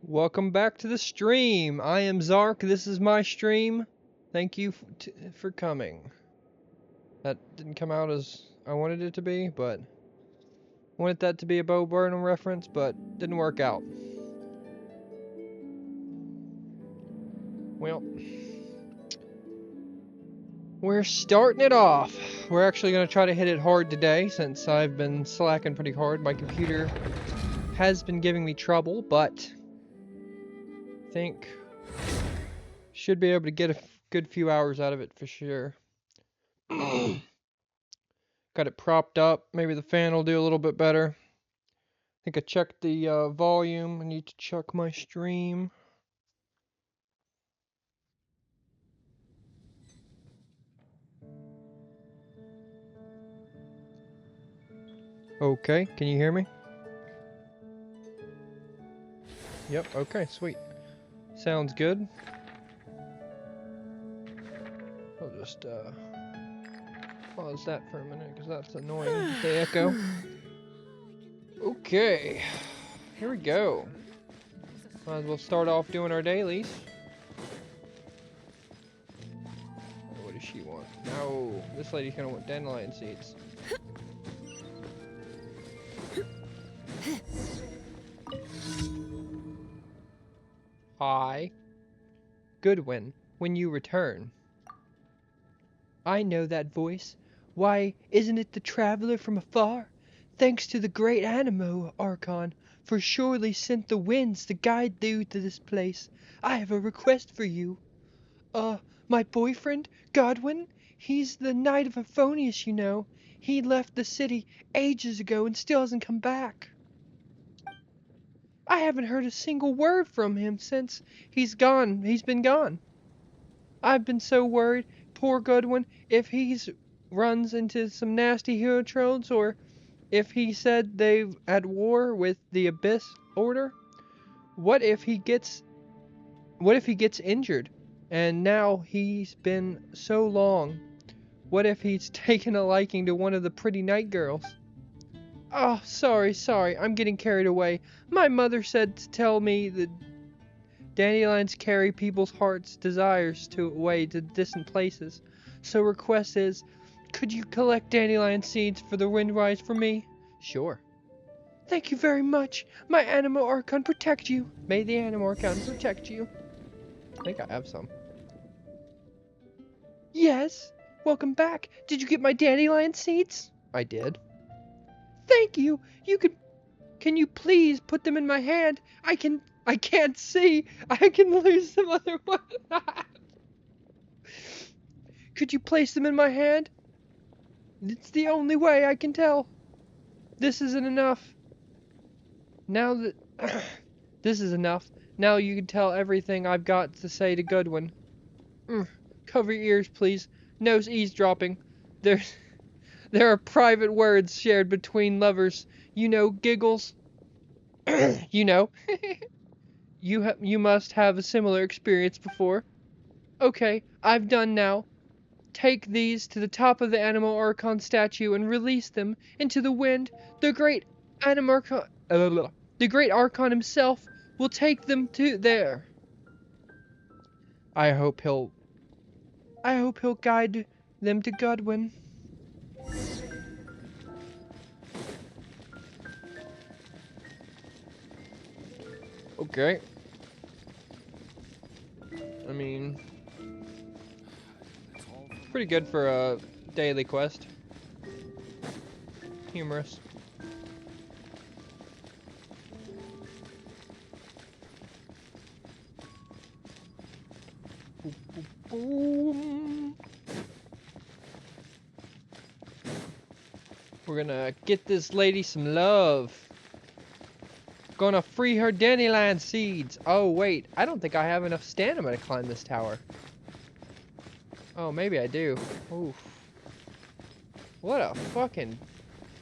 Welcome back to the stream. I am Zark. This is my stream. Thank you for coming. That didn't come out as I wanted it to be, but I wanted that to be a Bo Burnham reference, but didn't work out. Well, we're starting it off. We're actually going to try to hit it hard today since I've been slacking pretty hard. My computer has been giving me trouble, but I think should be able to get a good few hours out of it for sure. Got it propped up. Maybe the fan will do a little bit better. I think I checked the volume. I need to check my stream. Okay, can you hear me? Yep, okay, sweet. Sounds good. I'll just pause that for a minute because that's annoying, the echo. Okay, here we go. Might as well start off doing our dailies. What does she want? No, this lady's gonna want dandelion seeds. Hi. Goodwin, when you return. I know that voice. Why, isn't it the traveler from afar? Thanks to the great Animo, Archon, for surely sent the winds to guide thee to this place. I have a request for you. My boyfriend, Godwin, he's the Knight of Euphonius, you know. He left the city ages ago and still hasn't come back. I haven't heard a single word from him since he's been gone. I've been so worried, poor Goodwin, if he's runs into some nasty hero trolls or if he said they've at war with the Abyss Order. What if he gets injured? And now he's been so long. What if he's taken a liking to one of the pretty night girls? Oh, sorry, I'm getting carried away. My mother said to tell me that dandelions carry people's hearts' desires away to distant places. So request is, could you collect dandelion seeds for the Windrise for me? Sure. Thank you very much. My Animo Archon protect you. May the Animo Archon protect you. I think I have some. Yes. Welcome back. Did you get my dandelion seeds? I did. Thank you. Can you please put them in my hand? I can't see. I can lose some other one. Could you place them in my hand? It's the only way I can tell. This isn't enough. Now that this is enough. Now you can tell everything I've got to say to Goodwin. Cover your ears, please. No eavesdropping. There are private words shared between lovers. You know, giggles. You know. You must have a similar experience before. Okay, I've done now. Take these to the top of the Animo Archon statue and release them into the wind. The great Archon himself will take them to there. I hope he'll guide them to Godwin. Okay. I mean, pretty good for a daily quest. Humorous. Boom, boom, boom. We're gonna get this lady some love. Gonna free her dandelion seeds. Oh wait, I don't think I have enough stamina to climb this tower. Oh, maybe I do. Oof. What a fucking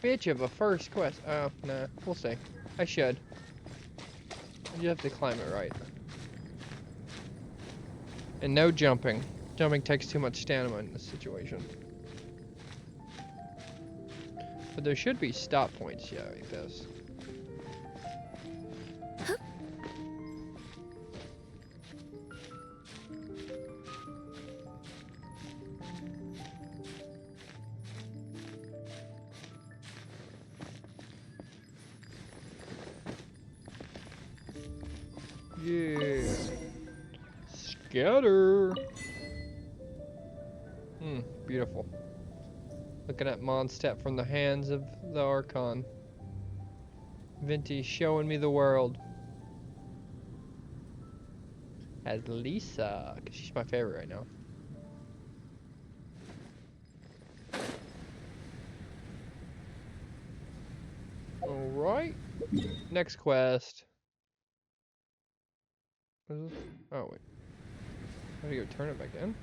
bitch of a first quest. Oh, nah, we'll see. I should. You have to climb it right. And no jumping. Jumping takes too much stamina in this situation. But there should be stop points, yeah, like this. Yeah. Scatter. Beautiful. Looking at Mondstadt from the hands of the Archon. Venti showing me the world. As Lisa, because she's my favorite right now. Alright. Next quest. What is this? Oh, wait. How do you turn it back in?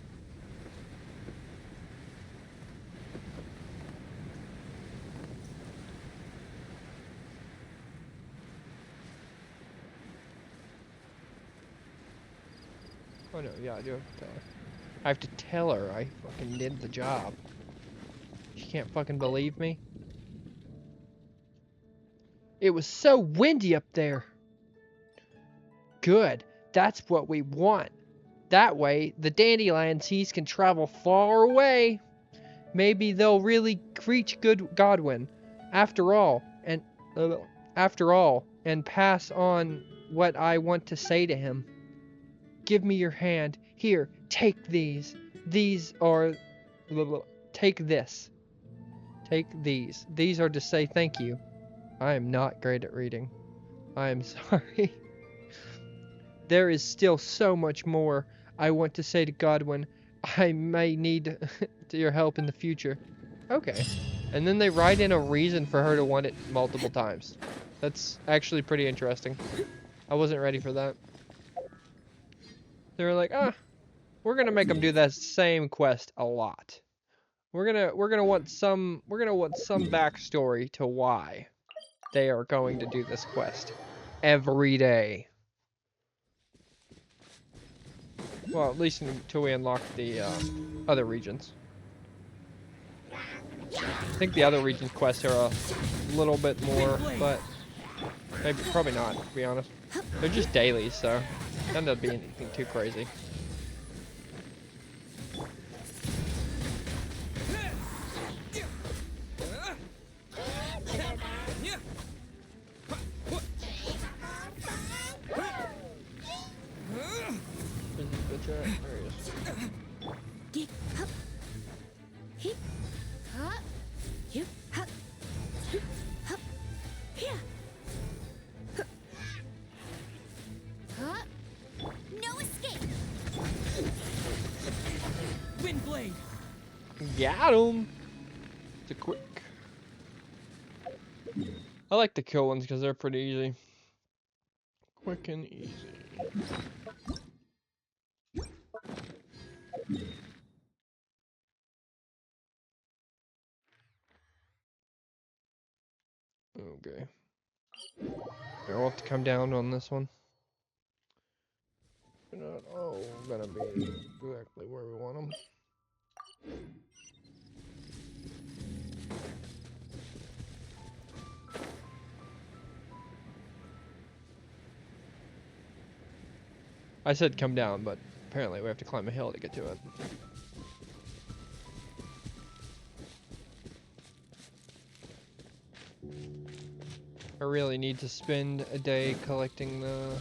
Oh no, yeah, I do have to tell her. I have to tell her I fucking did the job. She can't fucking believe me. It was so windy up there. Good. That's what we want. That way, the dandelion seeds can travel far away. Maybe they'll really reach good Godwin. After all, and pass on what I want to say to him. Give me your hand. Here, take these. These are... Take this. Take these. These are to say thank you. I am not great at reading. I am sorry. There is still so much more I want to say to Godwin. I may need your help in the future. Okay. And then they write in a reason for her to want it multiple times. That's actually pretty interesting. I wasn't ready for that. They were like, we're gonna make them do that same quest a lot. We're gonna want some backstory to why they are going to do this quest every day. Well, at least until we unlock the other regions. I think the other regions quests are a little bit more, but probably not, to be honest. They're just dailies, so it ended up being anything too crazy. There he is. No escape. Windblade. Got him. It's a quick. I like the kill ones because they're pretty easy. Quick and easy. Okay. I'll have to come down on this one. We're not all gonna be exactly where we want them. I said come down, but apparently we have to climb a hill to get to it. I really need to spend a day collecting the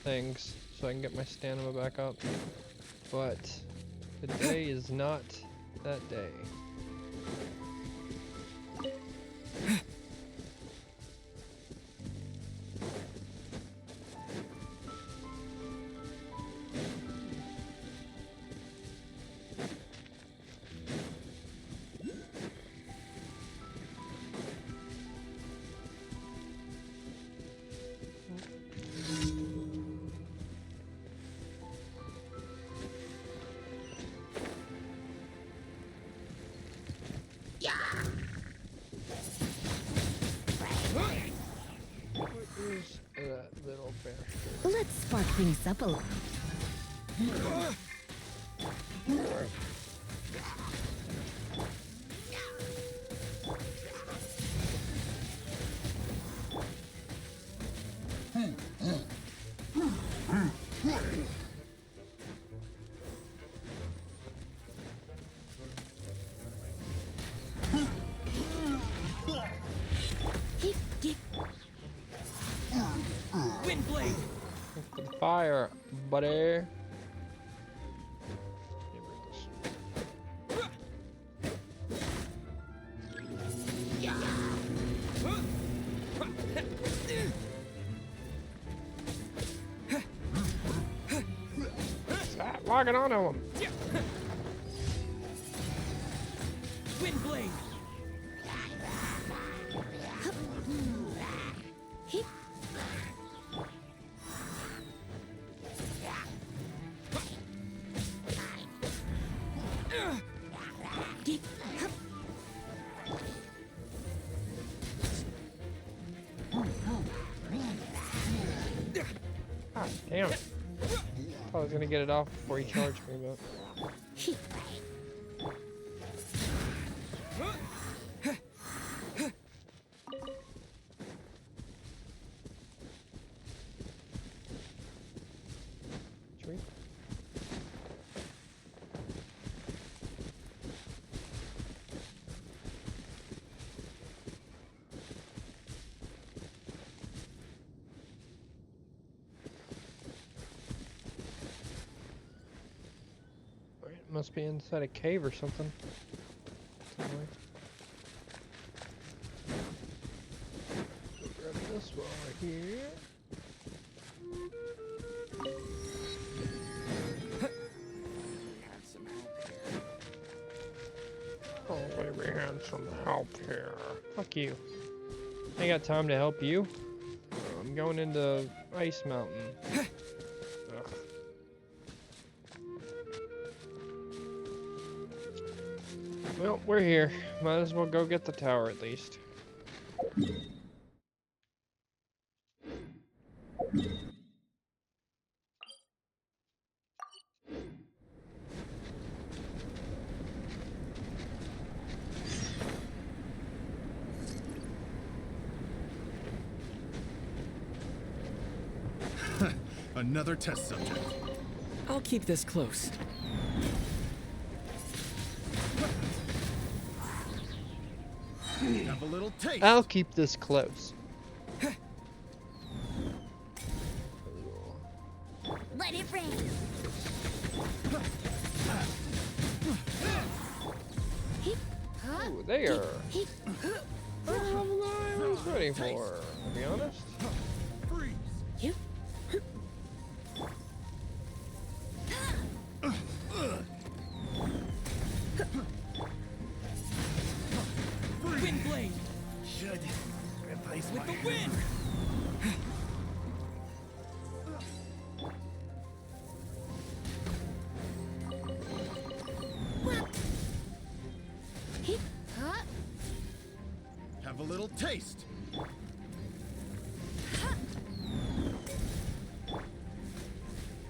things so I can get my stamina back up. But today is not that day. That little bear. Let's spark things up a little. Windblade. Look for the fire, buddy. Stop logging on to him. Wind blade. Hip. Dip. Hup. Ah, damn it. I was gonna get it off before he charged me, but. Hip. Tree. Alright, it must be inside a cave or something. Somewhere. Grab this while we're here. Oh, we had some help here. Fuck you. I ain't got time to help you. I'm going into Ice Mountain. Ugh. Well, we're here. Might as well go get the tower at least. Another test subject. I'll keep this close. Have a little taste. I'll keep this close. Let it rain. Hip. Huh. Ooh, there. Hip. That's what I was ready for, to be honest. Freeze. Hip. Wind blade. Should replace With my the wind. Hip. Huh. Have a little taste.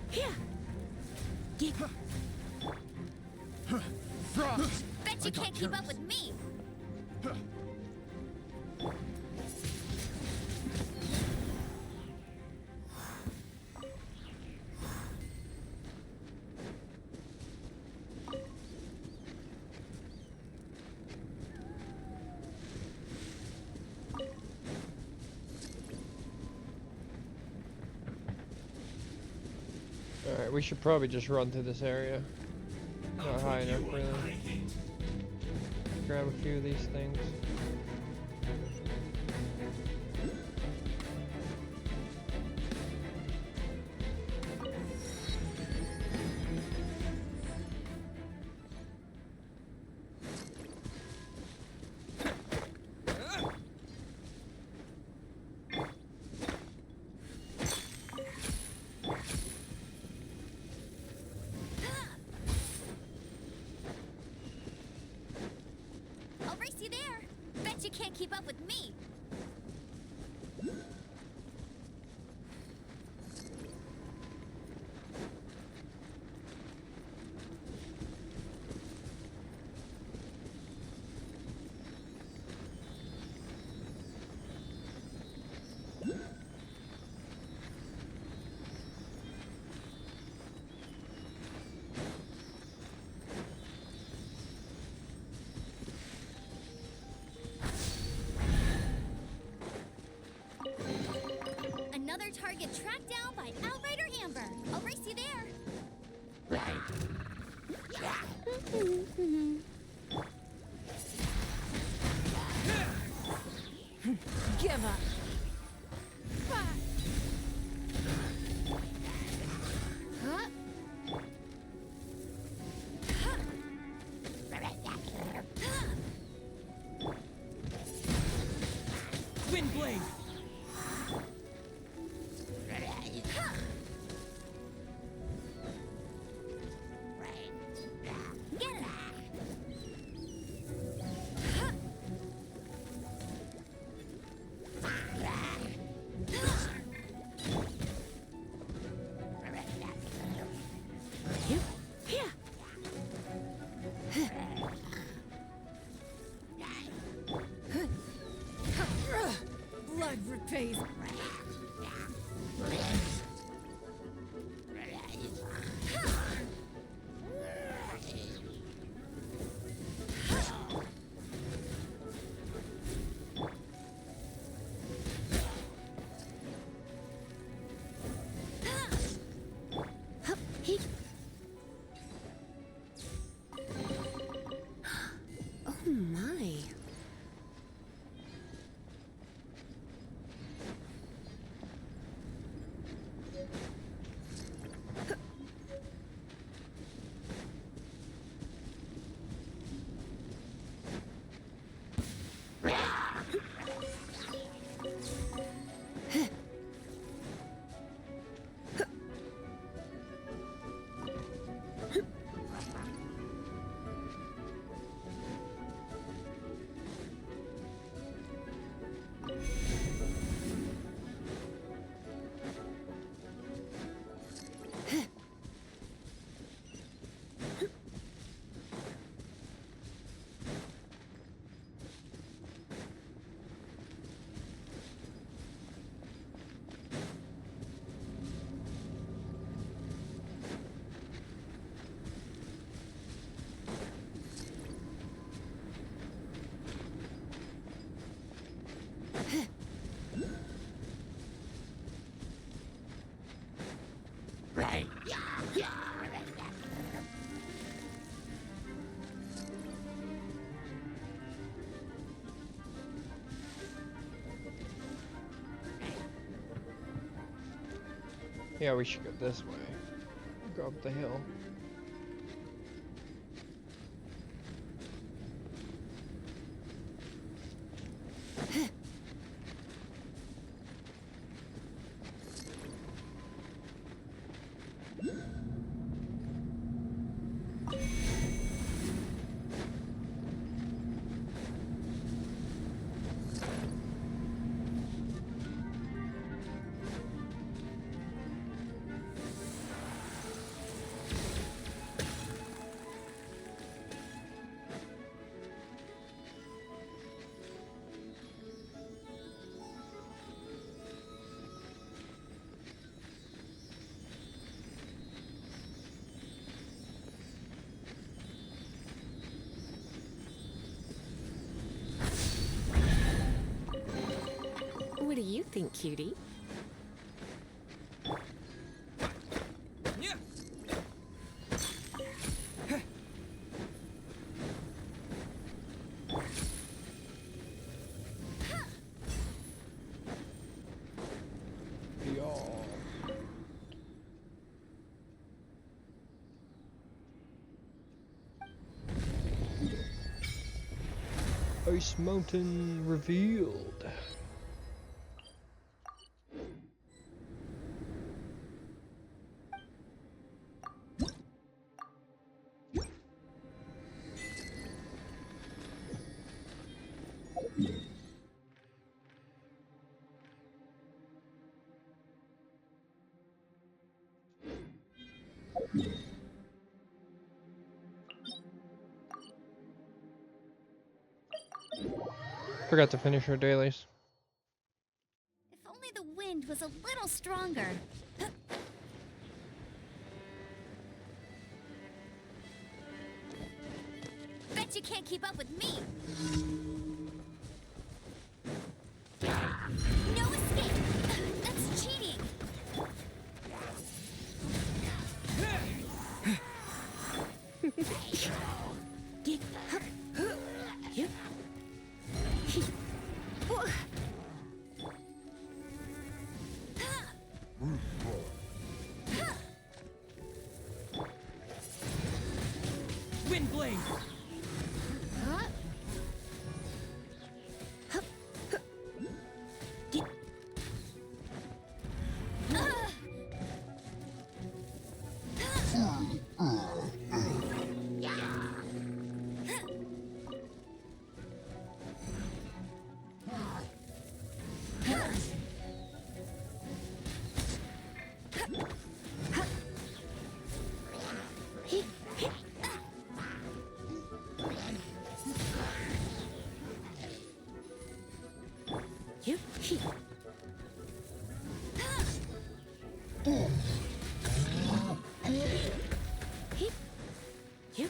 Here. Dip. Frost. Bet you can't keep up with me. Alright, we should probably just run through this area. Not high enough, really. Grab a few of these things. I'll race you there. Target tracked down by Outrider Amber. I'll race you there. Give up. Huh? Wind blade. Get it. Blood repays. Oh my. Yeah, we should go this way. Go up the hill. What do you think, cutie? Yeah. Y'all. Ice Mountain revealed. Forgot to finish our dailies. If only the wind was a little stronger. Bet you can't keep up with me. No escape. That's cheating. blade! You. You.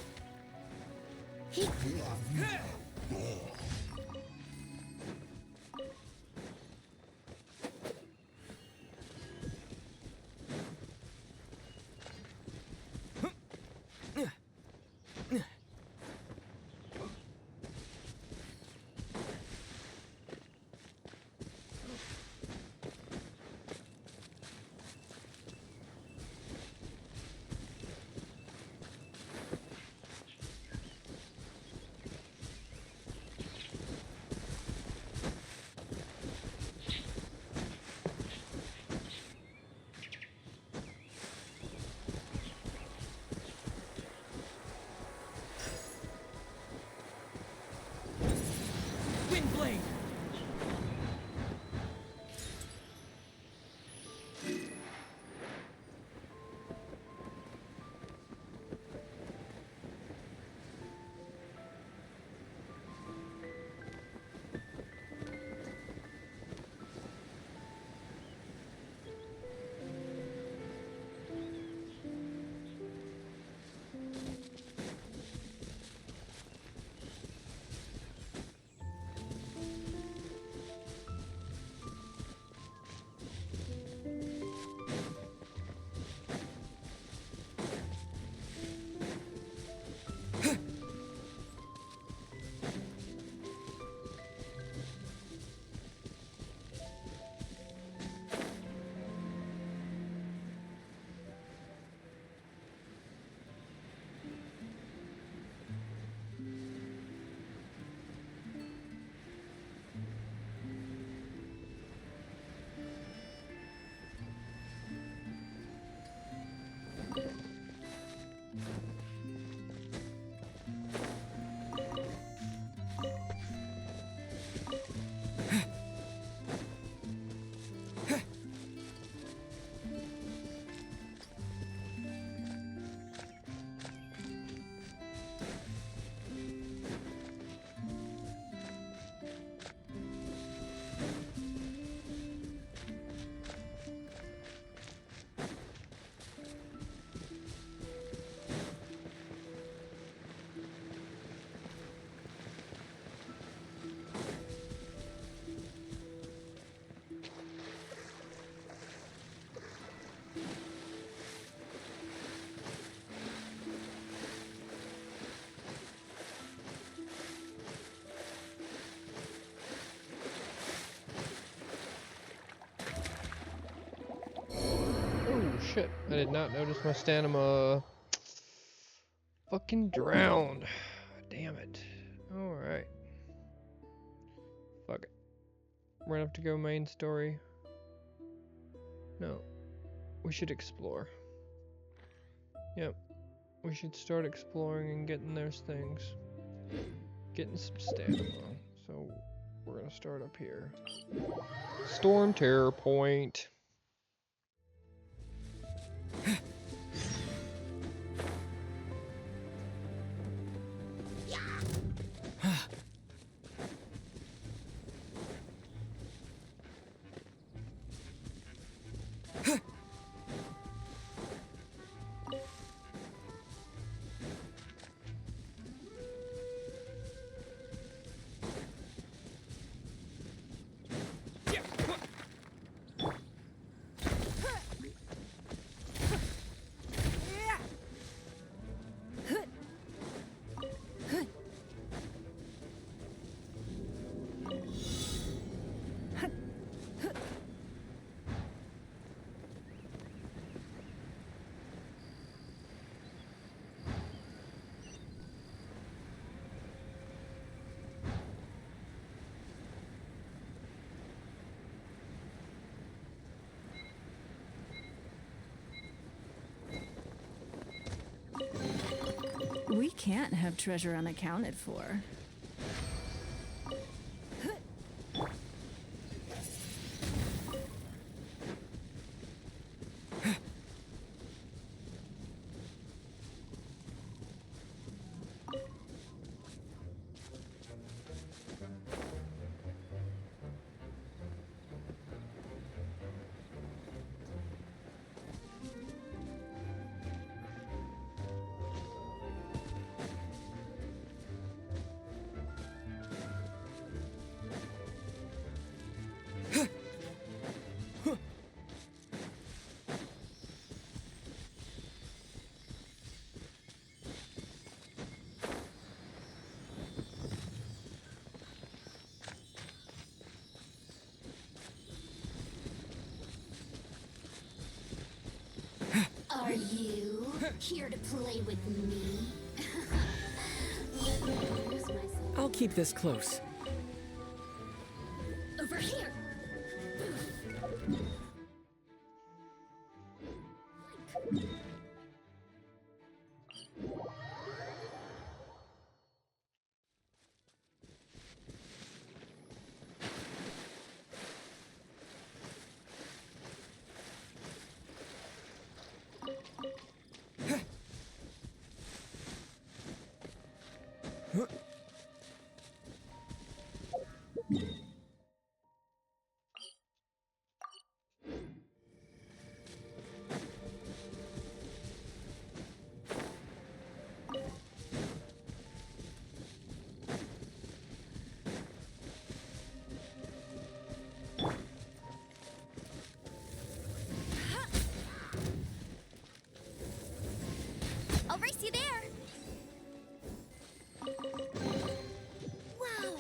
Wind blade! Oh shit, I did not notice my stamina. Fucking drowned. Damn it. Alright. Fuck it. We're gonna have to go main story. No. We should explore. Yep. We should start exploring and getting those things. Getting some stamina. So we're gonna start up here. Storm Terror Point. can't have treasure unaccounted for. Are you here to play with me? Lose myself. I'll keep this close. Over here. I'll race you there. Wow.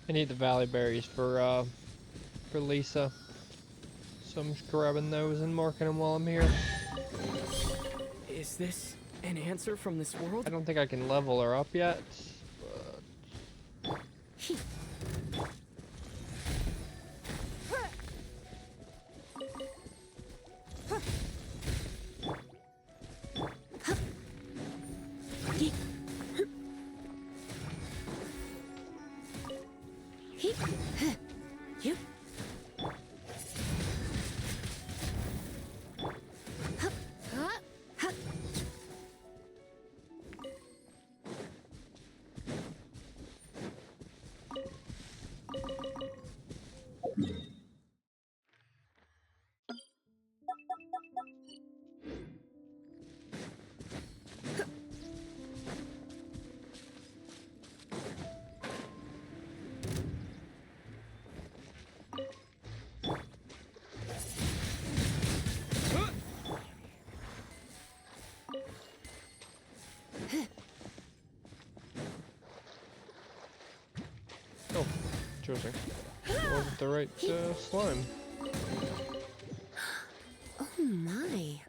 I need the valley berries for Lisa. So I'm just grabbing those and marking them while I'm here. Is this an answer from this world? I don't think I can level her up yet. You. Interesting. Wasn't the right slime. Oh my.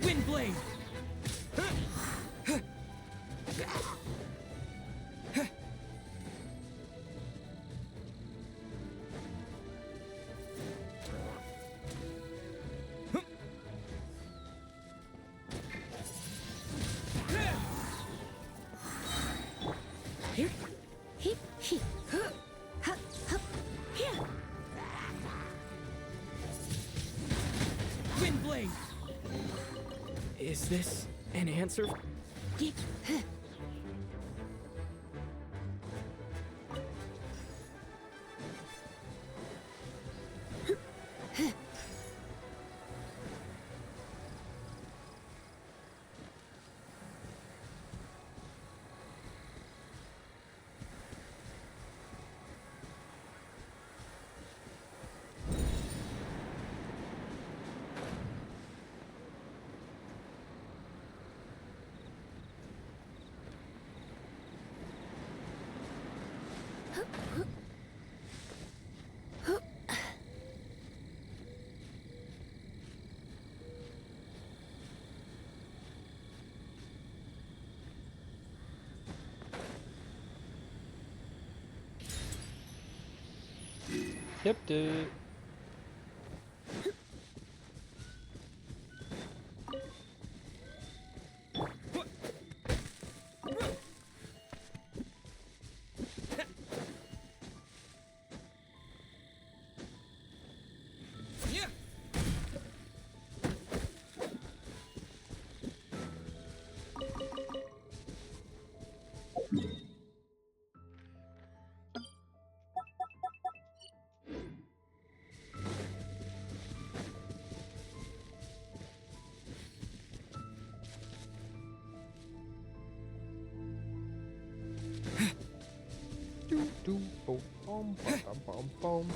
Windblade! Here. He. Huh. Huh. Huh. Here. Windblade! Is this an answer? Huh. Yep, dude. Do do boom bom bom bom bom.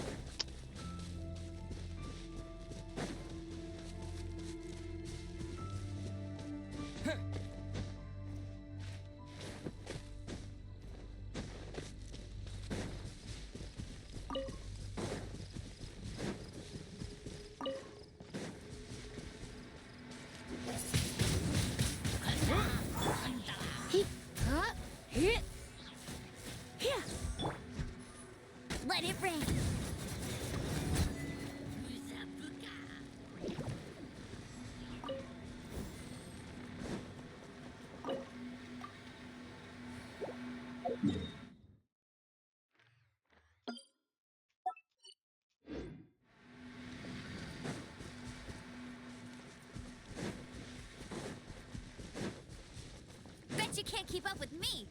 He. Huh. Here. Here. Let it rain. can't keep up with me.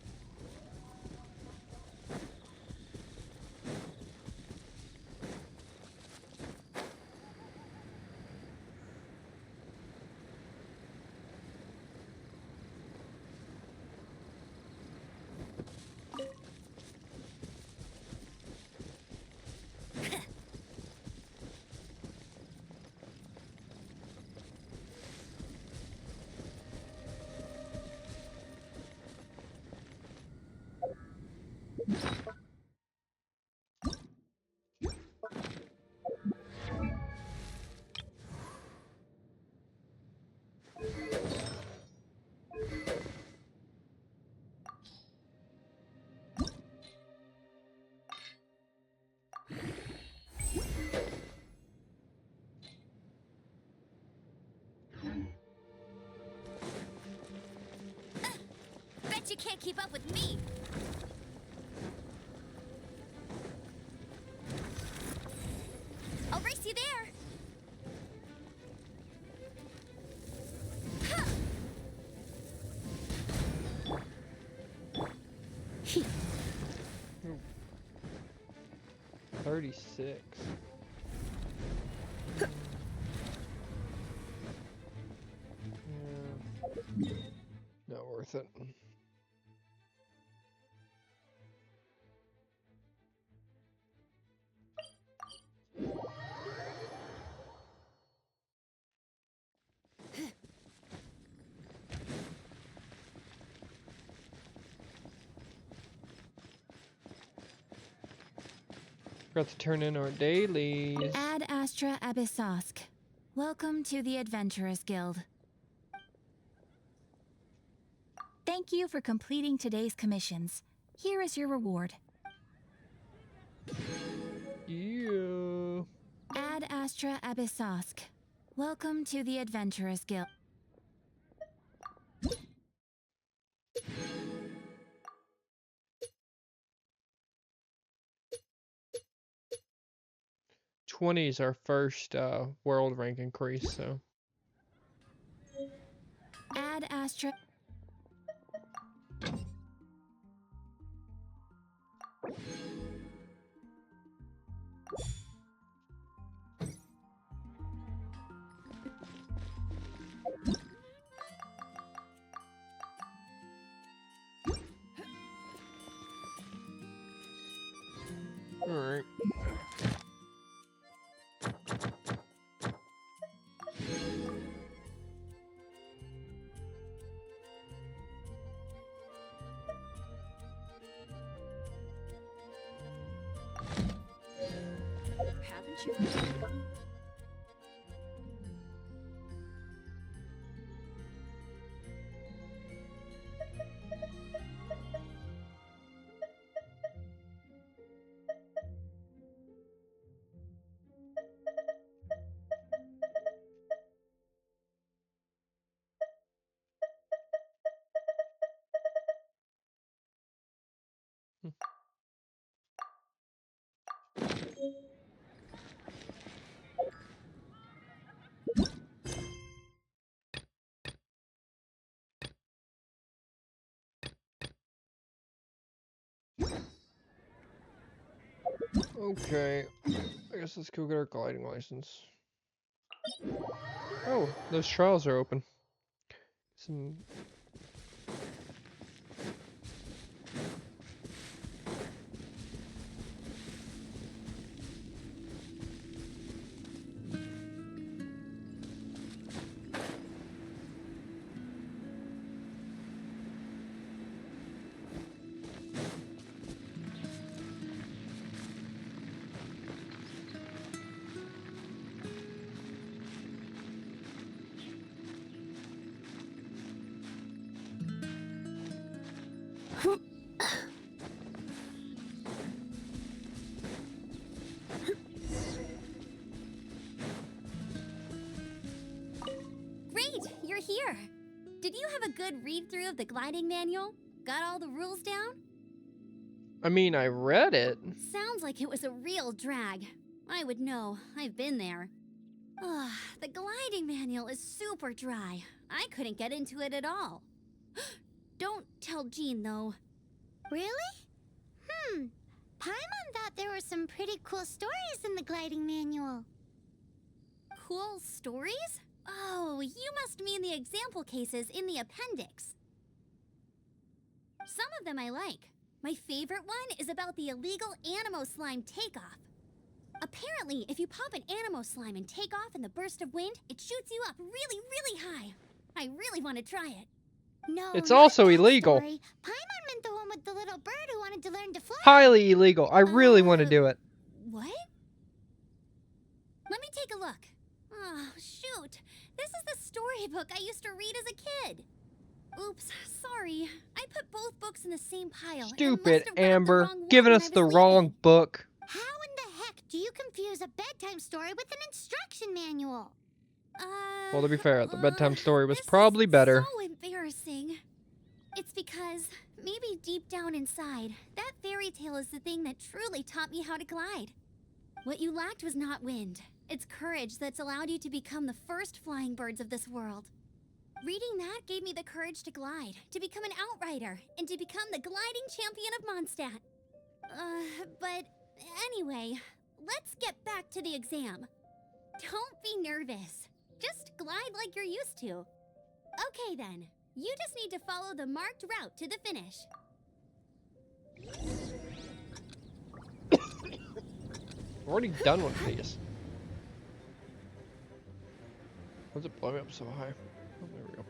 Bet you can't keep up with me. I'll race you there. Ha! 36. Yeah. Not worth it. Forgot to turn in our dailies. Ad Astra Abyssosk. Welcome to the Adventurers Guild. Thank you for completing today's commissions. Here is your reward. Yeah. Ad Astra Abyssosk. Welcome to the Adventurers Guild. '20 is our first world rank increase, so. Ad Astra. Alright. Haven't you? Okay. I guess let's go get our gliding license. Oh, those trials are open. Some. Great, you're here. Did you have a good read-through of the gliding manual? Got all the rules down? I mean, I read it. Sounds like it was a real drag. I would know. I've been there. Ugh, the gliding manual is super dry. I couldn't get into it at all. Don't tell Jean, though. Really? Paimon thought there were some pretty cool stories in the gliding manual. Cool stories? Oh, you must mean the example cases in the appendix. Some of them I like. My favorite one is about the illegal Animo Slime takeoff. Apparently, if you pop an Animo Slime and take off in the burst of wind, it shoots you up really, really high. I really want to try it. No, It's not also that illegal. story. Paimon meant the one with the little bird who wanted to learn to fly. Highly illegal. I really want to do it. What? Let me take a look. Oh, shoot. This is the storybook I used to read as a kid. Oops, sorry. I put both books in the same pile. and Stupid must have grabbed the Amber, wrong one giving when us I the was wrong leaving. book. How in the heck do you confuse a bedtime story with an instruction manual? Well, to be fair, the bedtime story was this is probably better. So embarrassing. It's because maybe deep down inside, that fairy tale is the thing that truly taught me how to glide. What you lacked was not wind. It's courage that's allowed you to become the first flying birds of this world. Reading that gave me the courage to glide, to become an outrider, and to become the gliding champion of Mondstadt. But anyway, let's get back to the exam. Don't be nervous. Just glide like you're used to. Okay then, you just need to follow the marked route to the finish. I've already done one of these. Why's it blowing up so high? Oh, there we go.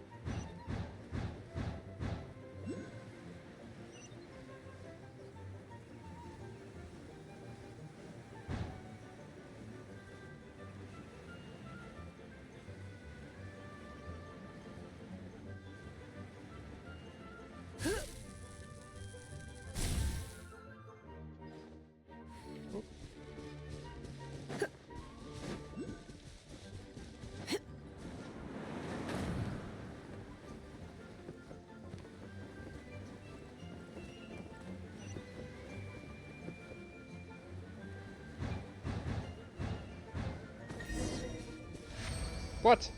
What?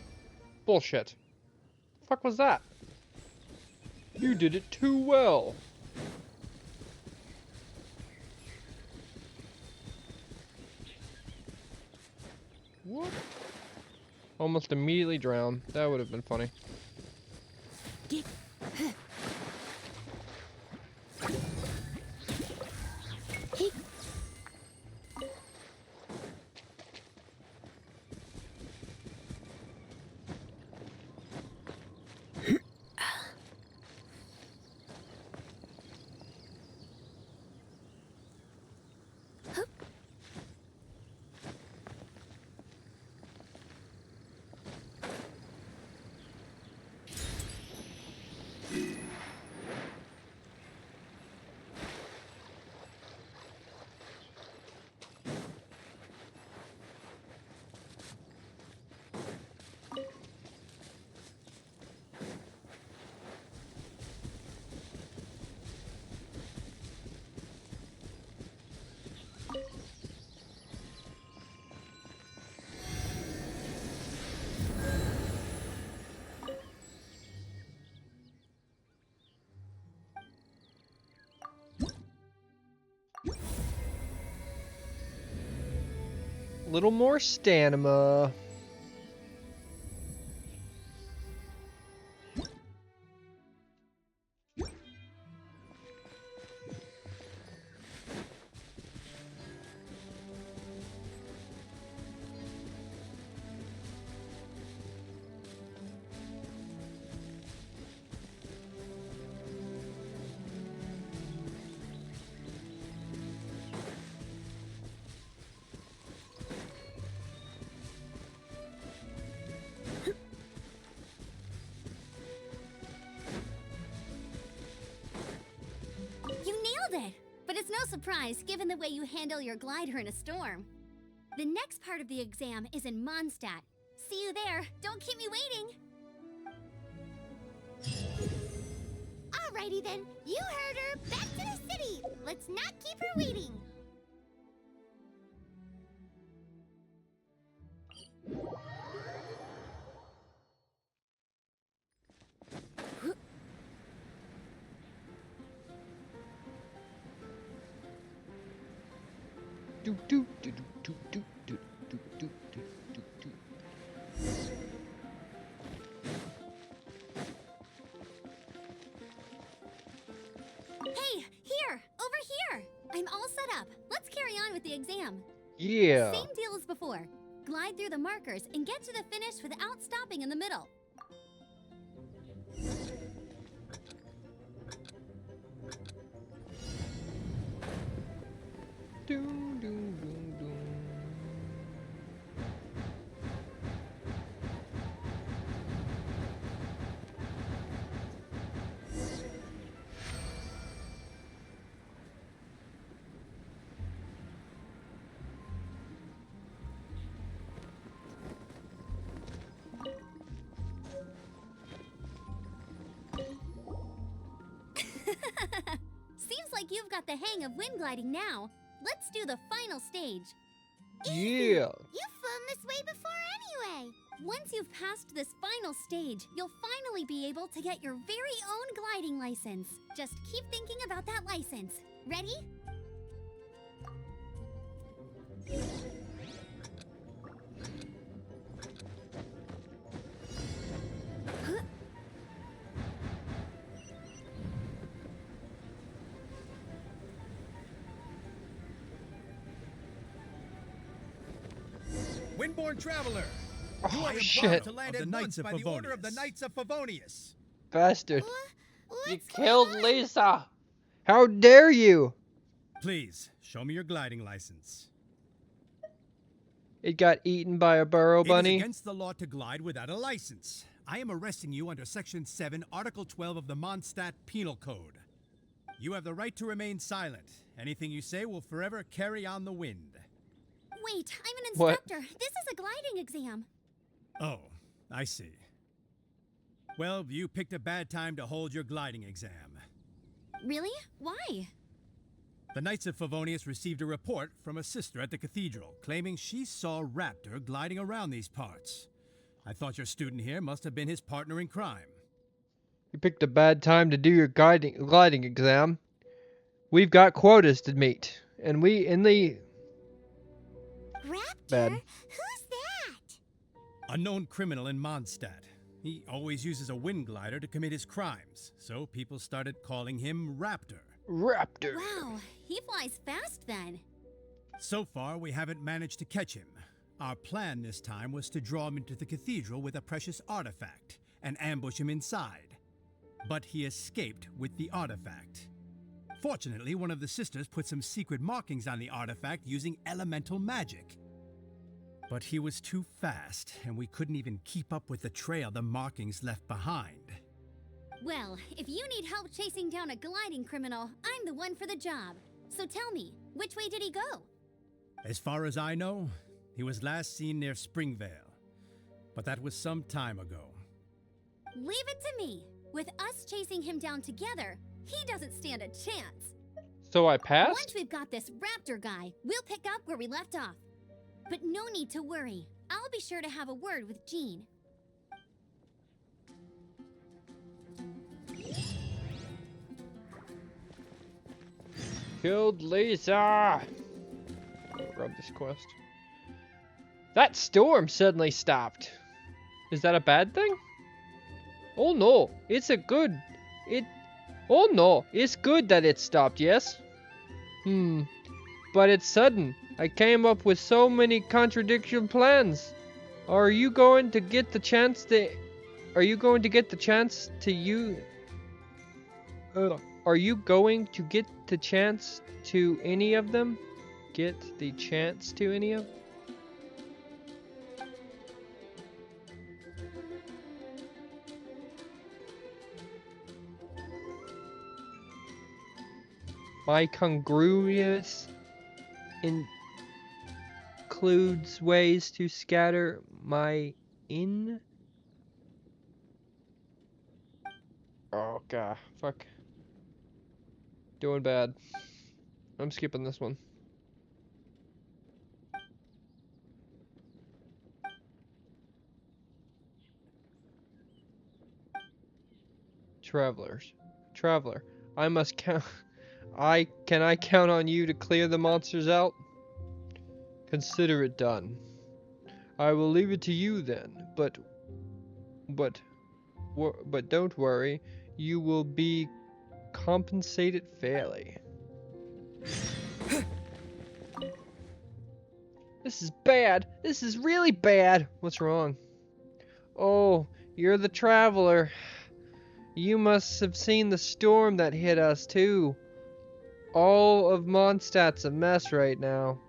Bullshit. The fuck was that? You did it too well. What? Almost immediately drowned. That would have been funny. Little more stamina. You nailed it! But it's no surprise, given the way you handle your glider in a storm. The next part of the exam is in Mondstadt. See you there. Don't keep me waiting. Alrighty then, you heard her. Back to the city. Let's not keep her waiting. do do do do do do do do do do do. Hey, here! Over here! I'm all set up. Let's carry on with the exam. Yeah. Same deal as before. Glide through the markers and get to the finish without stopping in the middle. Doom, doom, doom, doom. Seems like you've got the hang of wind gliding now. Let's do the final stage. Yeah. You've flown this way before anyway. Once you've passed this final stage, you'll finally be able to get your very own gliding license. Just keep thinking about that license. Ready? Windborn traveler. You Oh are shit. embarked to land at once by the order of the Knights of Favonius. Bastard. You What's killed going on? Lisa. How dare you? Please, show me your gliding license. It got eaten by a burrow It is bunny. against the law to glide without a license. I am arresting you under Section 7, Article 12 of the Mondstadt Penal Code. You have the right to remain silent. Anything you say will forever carry on the wind. Wait, I'm an What? instructor. This is a gliding exam. Oh, I see. Well, you picked a bad time to hold your gliding exam. Really? Why? The Knights of Favonius received a report from a sister at the cathedral claiming she saw Raptor gliding around these parts. I thought your student here must have been his partner in crime. You picked a bad time to do your gliding exam. We've got quotas to meet, and we in the Raptor? Bad. Who's that? Unknown criminal in Mondstadt. He always uses a wind glider to commit his crimes, so people started calling him Raptor. Raptor. Wow, he flies fast then. So far, we haven't managed to catch him. Our plan this time was to draw him into the cathedral with a precious artifact and ambush him inside. But he escaped with the artifact. Fortunately, one of the sisters put some secret markings on the artifact using elemental magic. But he was too fast, and we couldn't even keep up with the trail the markings left behind. Well, if you need help chasing down a gliding criminal, I'm the one for the job. So tell me, which way did he go? As far as I know, he was last seen near Springvale. But that was some time ago. Leave it to me. With us chasing him down together, he doesn't stand a chance. So I Once passed? we've got this Raptor guy, we'll pick up where we left off. But no need to worry. I'll be sure to have a word with Jean. Killed Lisa. Grab this quest. That storm suddenly stopped. Is that a bad thing? Oh no, it's a good. Oh no, it's good that it stopped, yes? But it's sudden. I came up with so many contradiction plans. Are you going to get the chance to... Are you going to get the chance to Are you going to get the chance to any of them? Get the chance to any of... My congruous includes ways to scatter my in. Oh god, fuck. Doing bad. I'm skipping this one. Traveler, I must count. Can I count on you to clear the monsters out? Consider it done. I will leave it to you then, but don't worry, you will be compensated fairly. This is bad. This is really bad. What's wrong? Oh, you're the traveler. You must have seen the storm that hit us too. All of Mondstadt's a mess right now.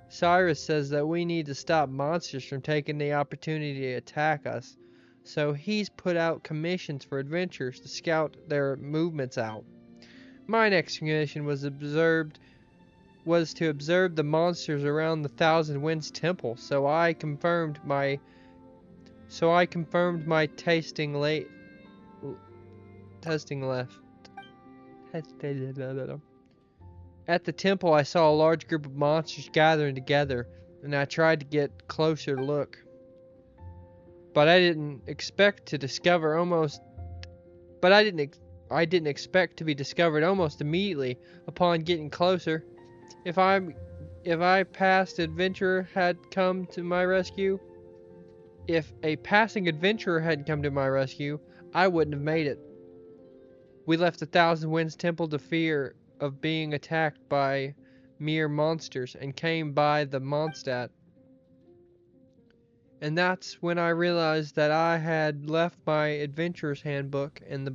Cyrus says that we need to stop monsters from taking the opportunity to attack us. So he's put out commissions for adventurers to scout their movements out. My next commission was to observe the monsters around the Thousand Winds Temple. So I confirmed my testing left. At the temple, I saw a large group of monsters gathering together, and I tried to get closer to look. But I didn't expect to be discovered almost immediately upon getting closer. If a passing adventurer had come to my rescue, I wouldn't have made it. We left the Thousand Winds Temple to fear of being attacked by mere monsters and came by the Mondstadt. And that's when I realized that I had left my adventurer's handbook and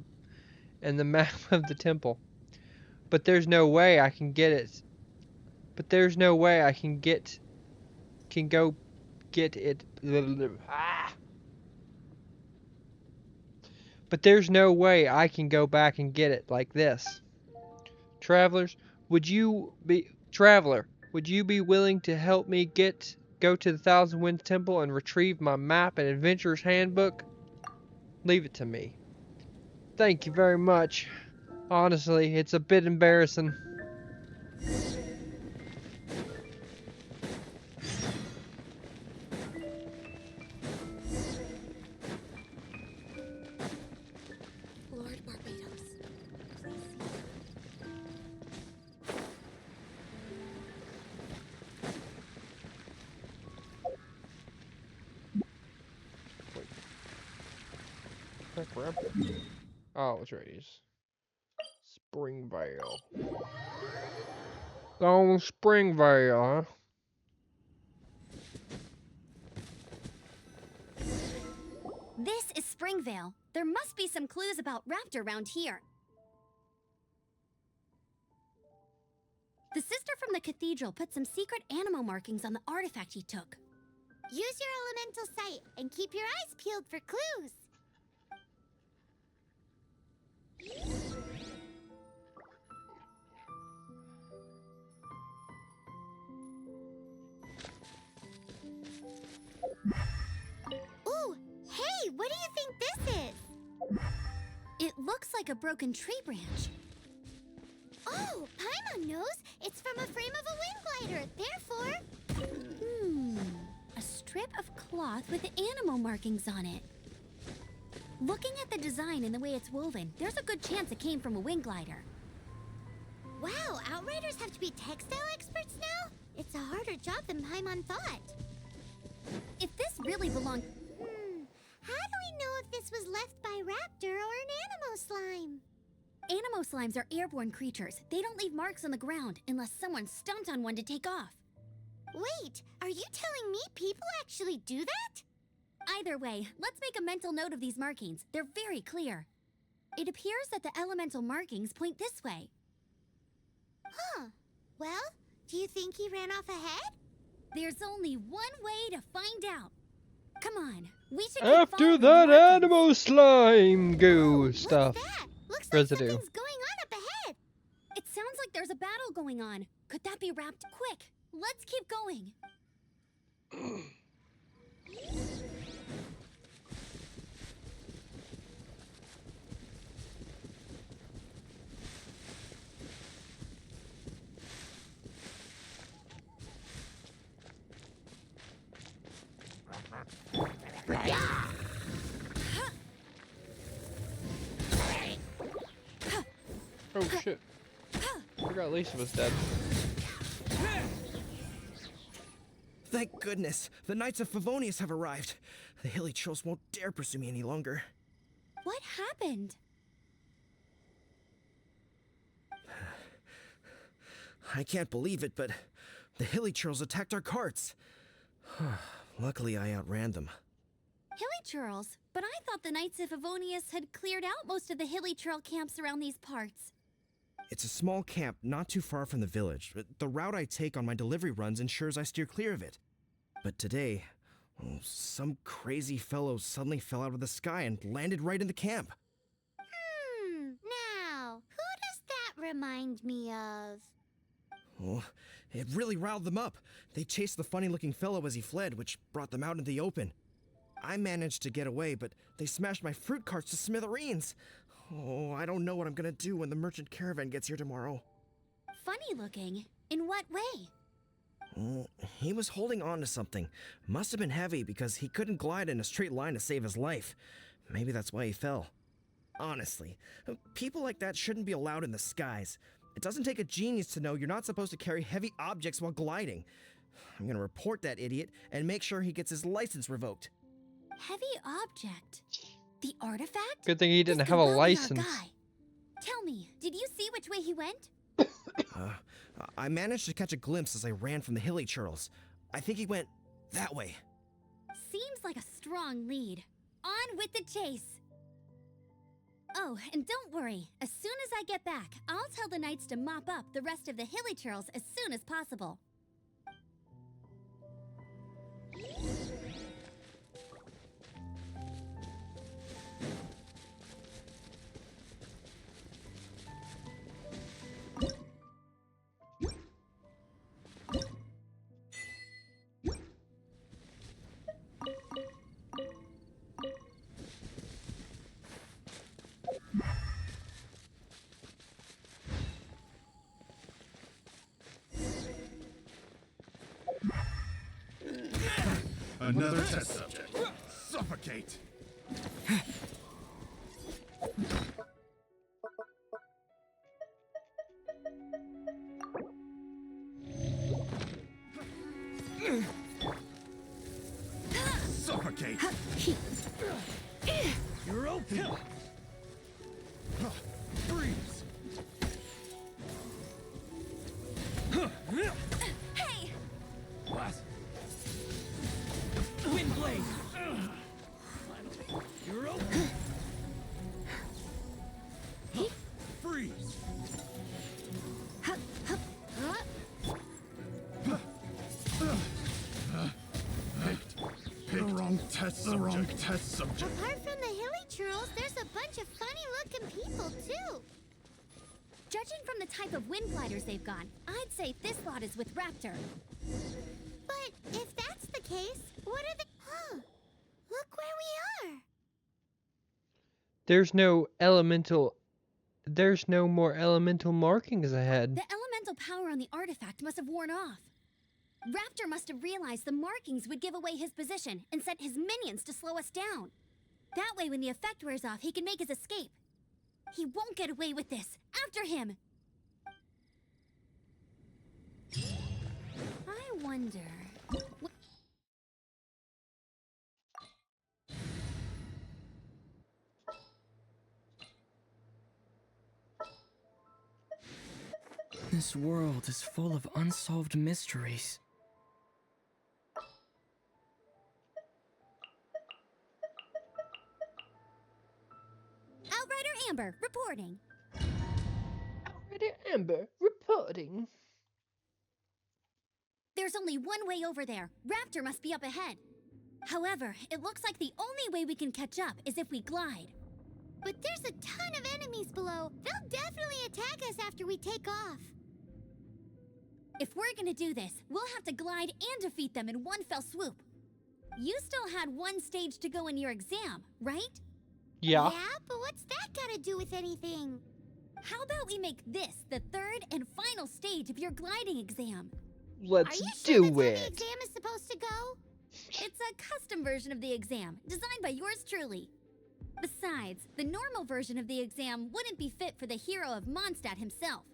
the map of the temple. But there's no way I can get it. But there's no way I can go get it. But there's no way I can go back and get it like this. Traveler, would you be willing to help me go to the Thousand Winds Temple and retrieve my map and adventurer's handbook? Leave it to me. Thank you very much. Honestly, it's a bit embarrassing. Lord Barbados, Oh, it's right. Springvale. Oh, Springvale, huh? This is Springvale. There must be some clues about Raptor around here. The sister from the cathedral put some secret animal markings on the artifact he took. Use your elemental sight and keep your eyes peeled for clues. Ooh, hey, what do you think this is? It looks like a broken tree branch. Oh, Paimon knows. It's from a frame of a wind glider. Therefore, A strip of cloth with animal markings on it. Looking at the design and the way it's woven, there's a good chance it came from a wind glider. wow, Outriders have to be textile experts now? It's a harder job than Paimon thought. If this really belonged... How do we know if this was left by Raptor or an Animo slime? Animo slimes are airborne creatures. They don't leave marks on the ground unless someone stomped on one to take off. Wait, are you telling me people actually do that? Either way, let's make a mental note of these markings. They're very clear. It appears that the elemental markings point this way. Huh. Well, do you think he ran off ahead? There's only one way to find out. Come on, we should keep After following the that markings. animal slime goo What's stuff. that? Looks Residue. like something's going on up ahead. It sounds like there's a battle going on. Could that be wrapped? Quick, let's keep going. Oh shit. I forgot Lisa was dead. Thank goodness. The Knights of Favonius have arrived. The hilly trolls won't dare pursue me any longer. What happened? I can't believe it, but the hilly trolls attacked our carts. Luckily, I outran them. Hilly Churls? But I thought the Knights of Favonius had cleared out most of the Hilly Trail camps around these parts. It's a small camp not too far from the village. The route I take on my delivery runs ensures I steer clear of it. But today, some crazy fellow suddenly fell out of the sky and landed right in the camp. Now, who does that remind me of? Oh, it really riled them up. They chased the funny-looking fellow as he fled, which brought them out into the open. I managed to get away, but they smashed my fruit carts to smithereens. Oh, I don't know what I'm gonna do when the merchant caravan gets here tomorrow. Funny looking? In what way? He was holding on to something. Must have been heavy because he couldn't glide in a straight line to save his life. Maybe that's why he fell. Honestly, people like that shouldn't be allowed in the skies. It doesn't take a genius to know you're not supposed to carry heavy objects while gliding. I'm gonna report that idiot and make sure he gets his license revoked. Heavy object? The artifact? Good thing he didn't This have could a well be our license. guy. Tell me, did you see which way he went? I managed to catch a glimpse as I ran from the hilly churls. I think he went that way. Seems like a strong lead. On with the chase. Oh, and don't worry. As soon as I get back, I'll tell the knights to mop up the rest of the hilly churls as soon as possible. Another test subject. Suffocate! Suffocate! You're open! Freeze! Hey! What? Windblade! You're open! Freeze! The wrong test subject. Apart from the hilly churls, there's a bunch of funny-looking people, too. Judging from the type of wind gliders they've got, I'd say this lot is with Raptor. But if that's the case, what are the... Huh. Look where we are. There's no more elemental markings ahead. The elemental power on the artifact must have worn off. Raptor must have realized the markings would give away his position and sent his minions to slow us down. That way, when the effect wears off, he can make his escape. He won't get away with this. After him! I wonder... This world is full of unsolved mysteries. Outrider Amber, reporting. Outrider Amber, reporting. There's only one way over there. Raptor must be up ahead. However, it looks like the only way we can catch up is if we glide. But there's a ton of enemies below. They'll definitely attack us after we take off. If we're gonna do this, we'll have to glide and defeat them in one fell swoop. You still had one stage to go in your exam, right? Yeah. Yeah, but what's that got to do with anything? How about we make this the third and final stage of your gliding exam? Let's Are you sure do that's how the it. exam is supposed to go? It's a custom version of the exam, designed by yours truly. Besides, the normal version of the exam wouldn't be fit for the hero of Mondstadt himself.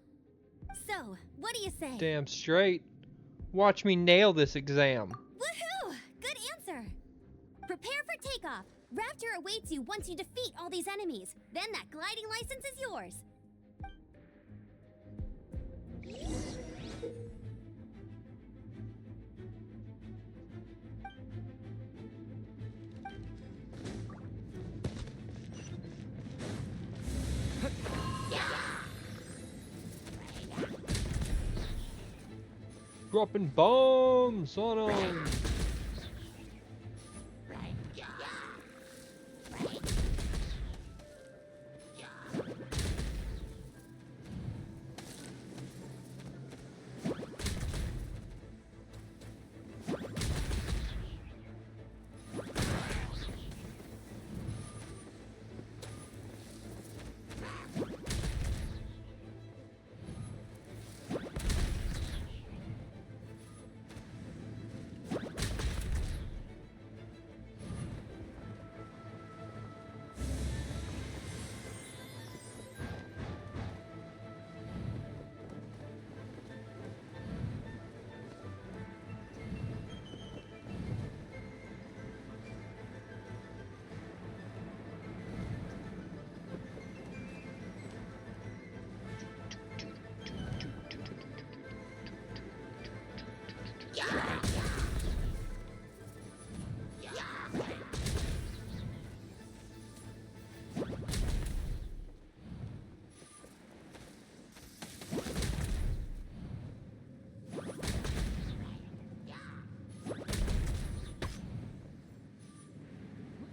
So, what do you say? Damn straight. Watch me nail this exam. together. Prepare for takeoff. Raptor awaits you once you defeat all these enemies. Then that gliding license is yours. Dropping bombs on them.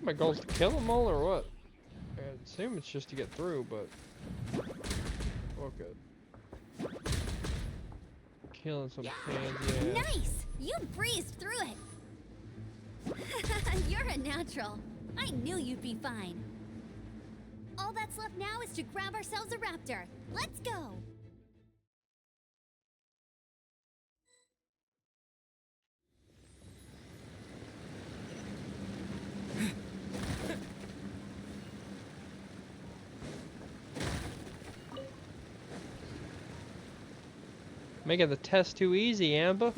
My goal is to kill them all or what? I assume it's just to get through, but okay. Killing some cans, yeah. Nice! You breezed through it. You're a natural. I knew you'd be fine. All that's left now is to grab ourselves a raptor. Let's go! Making the test too easy, Amber.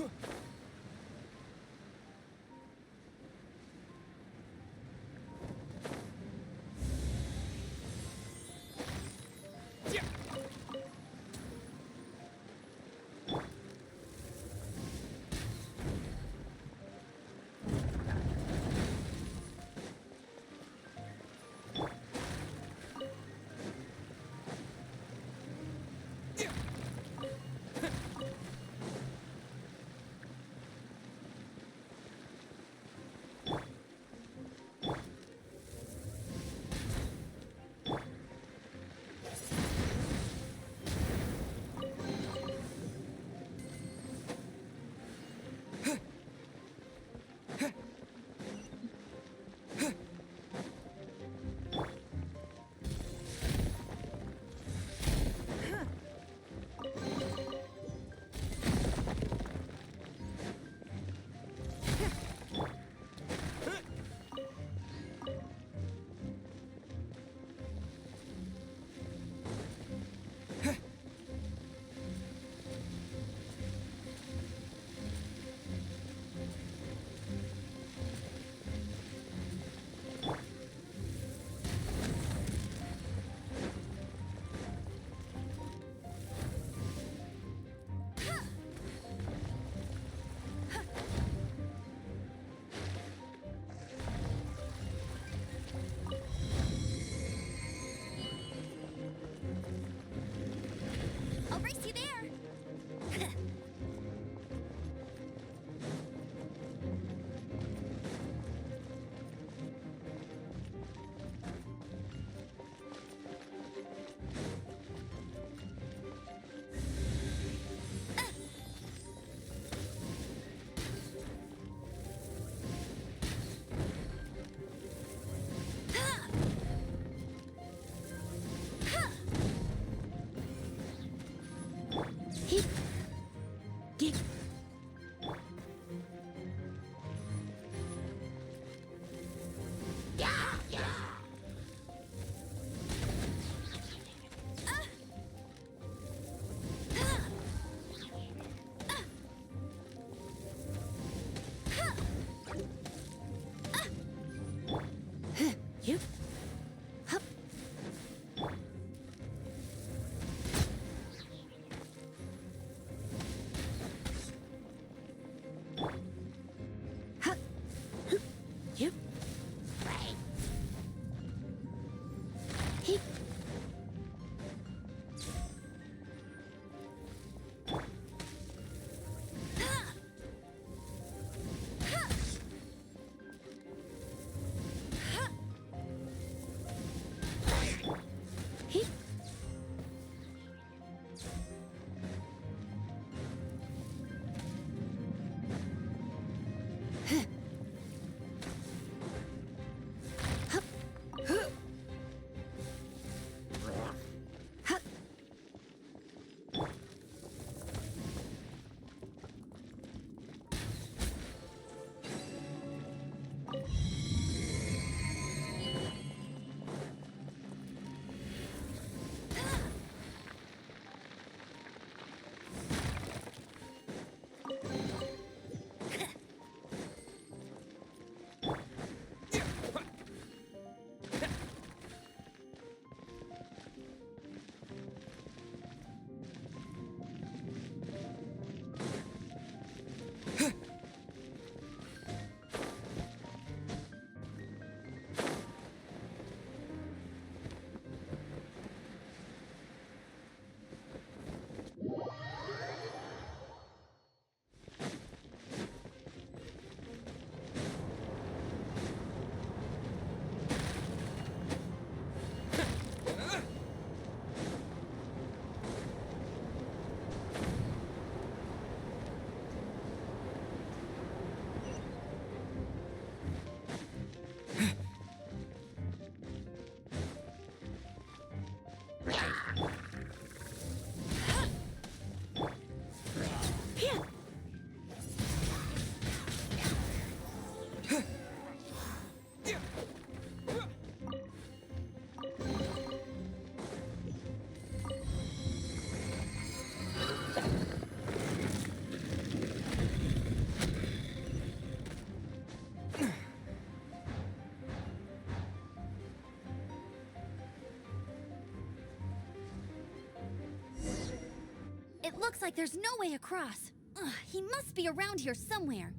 It looks like there's no way across. Ugh, he must be around here somewhere.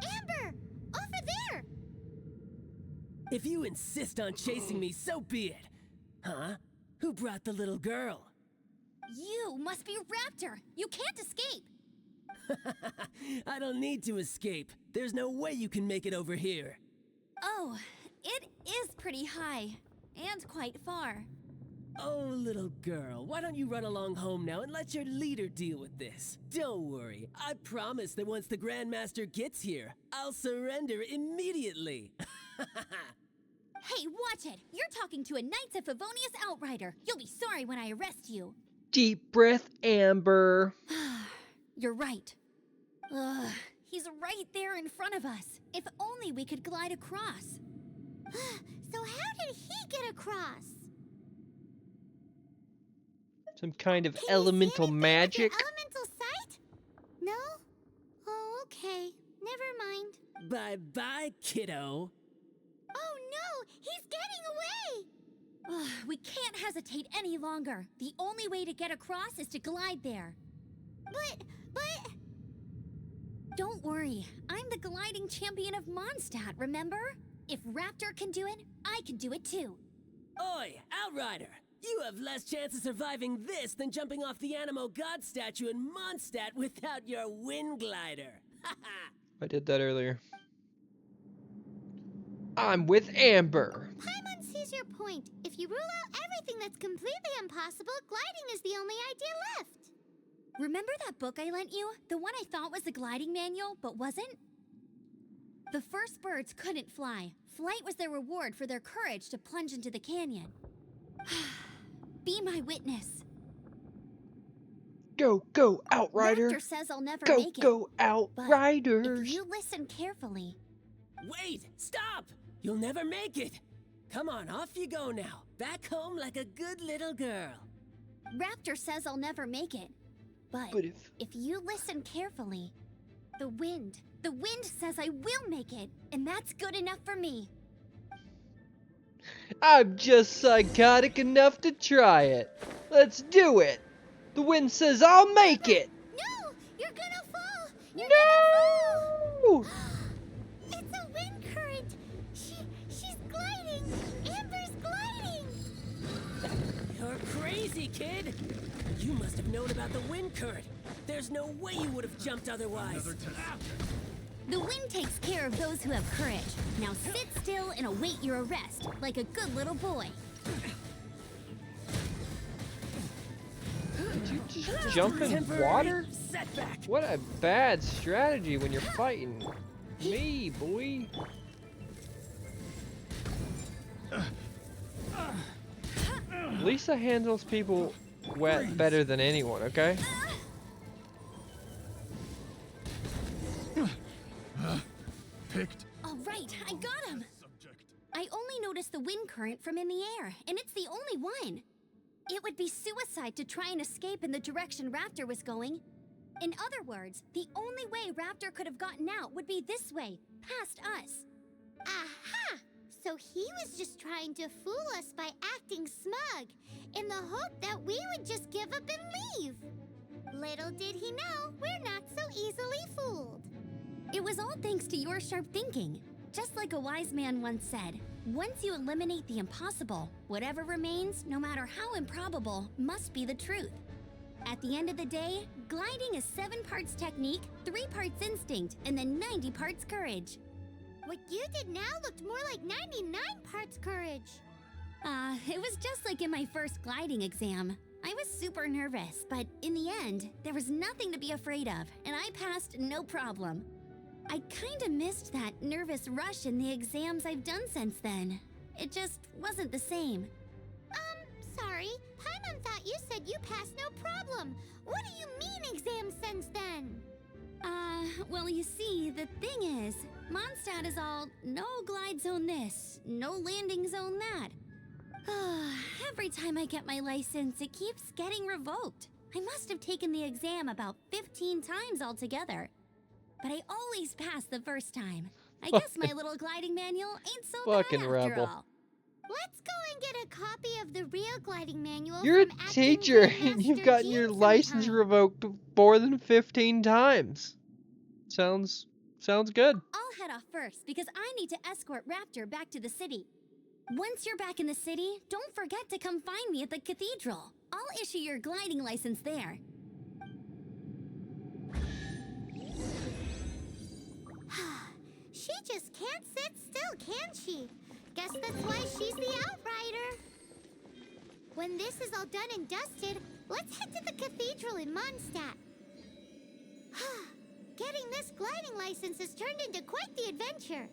Amber! Over there! If you insist on chasing me, so be it. Huh? Who brought the little girl? You must be Raptor. You can't escape. I don't need to escape. There's no way you can make it over here. Oh, it is pretty high. And quite far. Oh, little girl, why don't you run along home now and let your leader deal with this? Don't worry, I promise that once the Grandmaster gets here, I'll surrender immediately. Hey, watch it! You're talking to a Knights of Favonius outrider. You'll be sorry when I arrest you. Deep breath, Amber. You're right. Ugh, he's right there in front of us. If only we could glide across. So how did he get across? Some kind of Can you see elemental anything with magic. your elemental sight? No? Oh, okay. Never mind. Bye-bye, kiddo. Oh no! He's getting away! Ugh, we can't hesitate any longer. The only way to get across is to glide there. But... Don't worry, I'm the gliding champion of Mondstadt, remember? If Raptor can do it, I can do it too. Oi, Outrider! You have less chance of surviving this than jumping off the Animo God statue in Mondstadt without your wind glider. I did that earlier. I'm with Amber. Paimon sees your point. If you rule out everything that's completely impossible, gliding is the only idea left. Remember that book I lent you? The one I thought was the gliding manual, but wasn't? The first birds couldn't fly. Flight was their reward for their courage to plunge into the canyon. Be my witness. Go, go, Outrider. Raptor says I'll never Go, make it. go, But Outriders. if you listen carefully... Wait! Stop! You'll never make it! Come on, off you go now. Back home like a good little girl. Raptor says I'll never make it. But But if you listen carefully, the wind says I will make it, and that's good enough for me. I'm just psychotic enough to try it. Let's do it. The wind says I'll make it. No! You're gonna fall! You're gonna fall! No! It's a wind current! She's gliding! Amber's gliding! Easy, kid! You must have known about the wind current. There's no way you would have jumped otherwise. Another test subject. The wind takes care of those who have courage. Now sit still and await your arrest, like a good little boy. Did you just jump in Temporary water? setback. What a bad strategy when you're fighting me, boy. Lisa handles people wet better than anyone, okay? Picked All right, I got him. subject. I only noticed the wind current from in the air, and it's the only one. It would be suicide to try and escape in the direction Raptor was going. In other words, the only way Raptor could have gotten out would be this way, past us. Aha! So he was just trying to fool us by acting smug, in the hope that we would just give up and leave. Little did he know, we're not so easily fooled. It was all thanks to your sharp thinking. Just like a wise man once said, once you eliminate the impossible, whatever remains, no matter how improbable, must be the truth. At the end of the day, gliding is 7 parts technique, 3 parts instinct, and then 90 parts courage. What you did now looked more like 99 parts courage. It was just like in my first gliding exam. I was super nervous, but in the end, there was nothing to be afraid of, and I passed no problem. I kinda missed that nervous rush in the exams I've done since then. It just wasn't the same. Sorry. Paimon thought you said you passed no problem. What do you mean exam since then? Well, you see, the thing is, Mondstadt is all no glide zone this, no landing zone that. Every time I get my license, it keeps getting revoked. I must have taken the exam about 15 times altogether. But I always pass the first time. I guess my little gliding manual ain't so Fucking bad after rebel. all. Let's go and get a copy of the real gliding manual. You're a from acting teacher and Grandmaster you've gotten your Jean license sometime. revoked more than 15 times. Sounds good. I'll head off first because I need to escort Raptor back to the city. Once you're back in the city, don't forget to come find me at the cathedral. I'll issue your gliding license there. She just can't sit still, can she? Guess that's why she's the outrider. When this is all done and dusted, let's head to the cathedral in Mondstadt. Getting this gliding license has turned into quite the adventure.